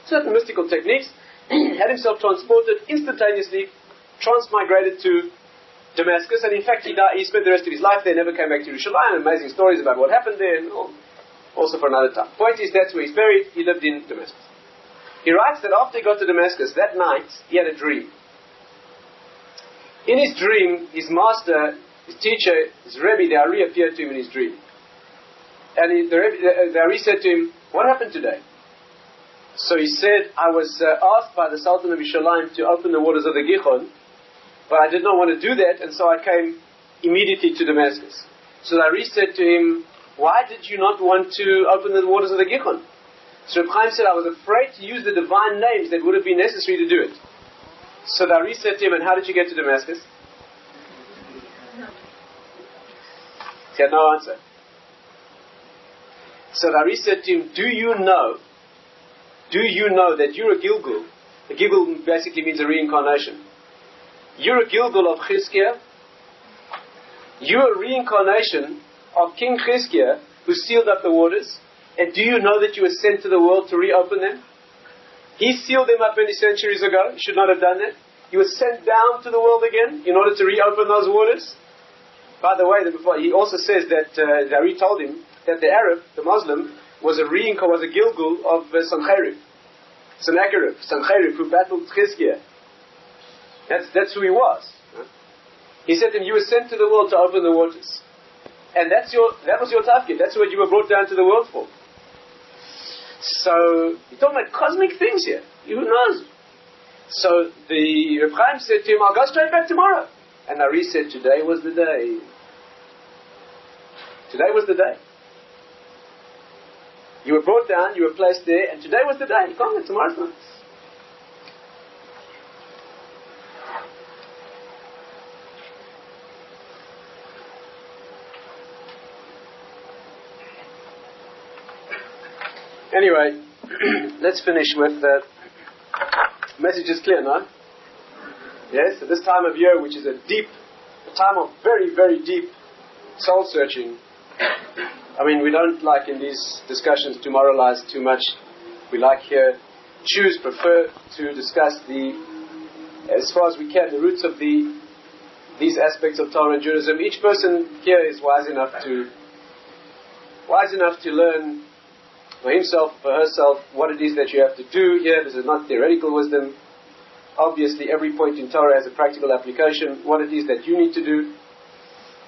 Certain mystical techniques, had himself transported instantaneously, transmigrated to Damascus, and in fact he spent the rest of his life there, never came back to Yerushalayim. Amazing stories about what happened there, and also for another time. Point is, that's where he's buried. He lived in Damascus. He writes that after he got to Damascus, that night, he had a dream. In his dream, his master, his teacher, his Rebbe, the Ari, appeared to him in his dream. And the Ari said to him, "What happened today?" So he said, "I was asked by the Sultan of Yerushalayim to open the waters of the Gichon, but I did not want to do that, and so I came immediately to Damascus." So the Ari said to him, "Why did you not want to open the waters of the Gichon?" So Reb Chaim said, "I was afraid to use the divine names that would have been necessary to do it." So the Ari said to him, "And how did you get to Damascus?" He had no answer. So the Ari said to him, Do you know that you're a Gilgul? A Gilgul basically means a reincarnation. You're a Gilgul of Chizkiah. You're a reincarnation of King Chizkiah, who sealed up the waters. And do you know that you were sent to the world to reopen them? He sealed them up many centuries ago. He should not have done that. You were sent down to the world again in order to reopen those waters. By the way, he also says that Ari told him that the Arab, the Muslim, was a Gilgul of Sancherib, who battled Chizkiah. That's who he was. He said to him, "You were sent to the world to open the waters, and that was your tafkid. That's what you were brought down to the world for." So you're talking about cosmic things here. Who knows? So the Reb Chaim said to him, "I'll go straight back tomorrow." And Ari said, "Today was the day. Today was the day. You were brought down, you were placed there, and today was the day. You can't go tomorrow's not." Anyway, let's finish with the message is clear, no? Yes, at this time of year, which is a time of very, very deep soul searching. I mean, we don't like in these discussions to moralize too much. We like here, prefer to discuss as far as we can, the roots of these aspects of Torah and Judaism. Each person here is wise enough to learn for himself, for herself, what it is that you have to do here. This is not theoretical wisdom. Obviously, every point in Torah has a practical application. What it is that you need to do,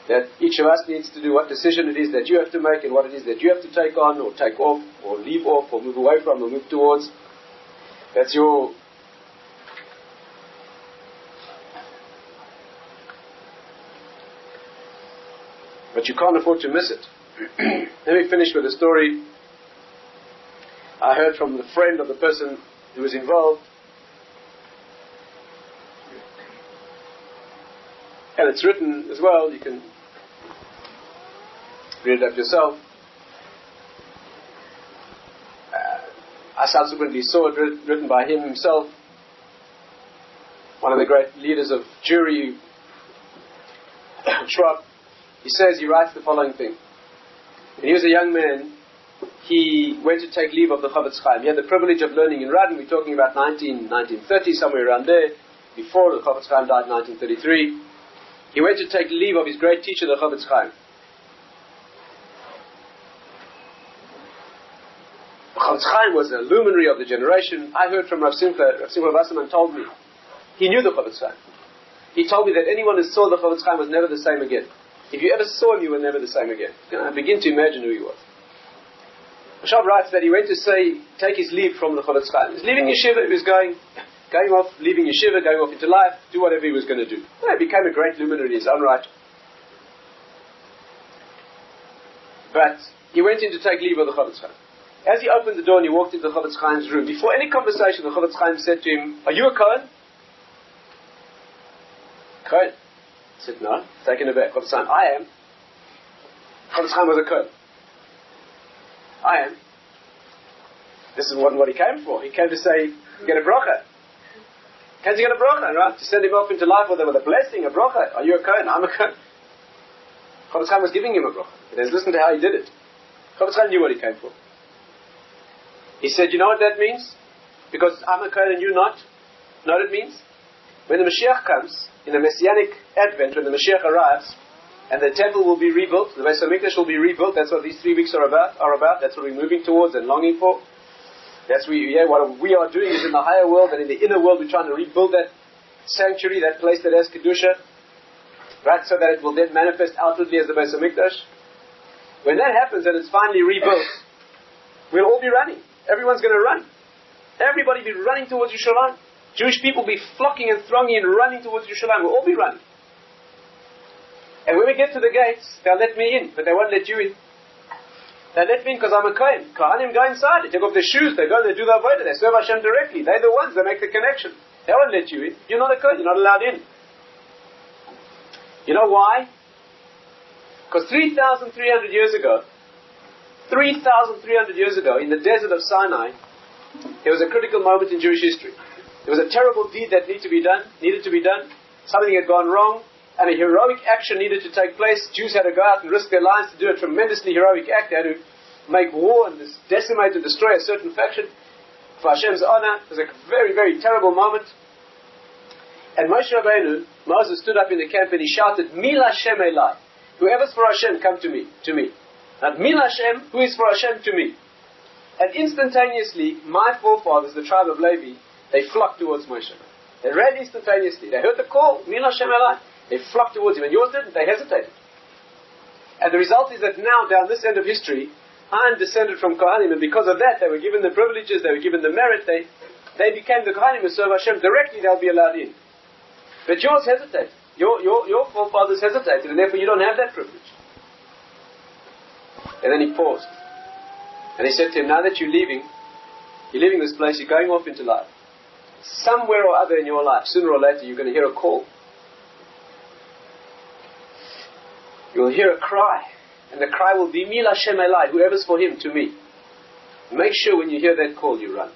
that each of us needs to do, what decision it is that you have to make, and what it is that you have to take on, or take off, or leave off, or move away from, or move towards. That's your... But you can't afford to miss it. Let me finish with a story I heard from the friend of the person who was involved. And it's written as well, you can read it up yourself. I subsequently saw it written by him himself, one of the great leaders of Jewry, Schwab. He writes the following thing. When he was a young man, he went to take leave of the Chofetz Chaim. He had the privilege of learning in Radin. We're talking about 1930, somewhere around there, before the Chofetz Chaim died in 1933. He went to take leave of his great teacher, the Chofetz Chaim. Chofetz Chaim was a luminary of the generation. I heard from Rav Simcha Wasserman told me, he knew the Chofetz Chaim. He told me that anyone who saw the Chofetz Chaim was never the same again. If you ever saw him, you were never the same again. I begin to imagine who he was. Rashab writes that he went to take his leave from the Chofetz Chaim. He was leaving yeshiva, he was going off, leaving yeshiva, going off into life, do whatever he was going to do. He became a great luminary in his own right. But he went in to take leave of the Chofetz Chaim. As he opened the door and he walked into the Chofetz Chaim's room, before any conversation, the Chofetz Chaim said to him, "Are you a Kohen?" Kohen? He said, "No." Taken aback. Chofetz Chaim, "I am." Chofetz Chaim was a Kohen. "I am." This is what he came for. He came to say, get a bracha. Came to get a bracha, right? To send him off into life with a blessing, a bracha. "Are you a Kohen?" "I'm a Kohen." Chofetz Chaim was giving him a bracha. But listen to how he did it. Chofetz Chaim knew what he came for. He said, "You know what that means? Because I'm a Kohen and you're not. You know what it means? When the Mashiach comes, in the Messianic Advent, when the Mashiach arrives, and the temple will be rebuilt, the Beis HaMikdash will be rebuilt, that's what these 3 weeks are about. That's what we're moving towards and longing for. That's what we are doing is in the higher world, and in the inner world we're trying to rebuild that sanctuary, that place that has Kedusha, right, so that it will then manifest outwardly as the Beis HaMikdash. When that happens and it's finally rebuilt, we'll all be running. Everyone's going to run. Everybody be running towards Yerushalayim. Jewish people be flocking and thronging and running towards Yerushalayim. We'll all be running. And when we get to the gates, they'll let me in, but they won't let you in. They let me in because I'm a Kohen. Kohanim go inside. They take off their shoes. They go and they do the avodah. They serve Hashem directly. They're the ones that make the connection. They won't let you in. You're not a Kohen. You're not allowed in. You know why? Because 3,300 years ago, in the desert of Sinai, there was a critical moment in Jewish history. There was a terrible deed that needed to be done. Something had gone wrong, and a heroic action needed to take place. Jews had to go out and risk their lives to do a tremendously heroic act. They had to make war and decimate and destroy a certain faction for Hashem's honor. It was a very, very terrible moment. And Moshe Rabbeinu, Moses stood up in the camp and he shouted, "Mil Hashem Elai." Whoever's for Hashem, come to me. And Mil Hashem, who is for Hashem, to me. And instantaneously, my forefathers, the tribe of Levi, they flocked towards Moshe. They ran instantaneously. They heard the call, Mil Hashem Elai. They flocked towards him. And yours didn't. They hesitated. And the result is that now, down this end of history, I am descended from Kohanim, and because of that, they were given the privileges, they were given the merit, they became the Kohanim who serve Hashem directly, they'll be allowed in. But yours hesitated. Your forefathers hesitated, and therefore you don't have that privilege. And then he paused. And he said to him, now that you're leaving this place, you're going off into life. Somewhere or other in your life, sooner or later, you're going to hear a call. You'll hear a cry. And the cry will be, Mil Hashem Elai, whoever's for him, to me. Make sure when you hear that call, you run.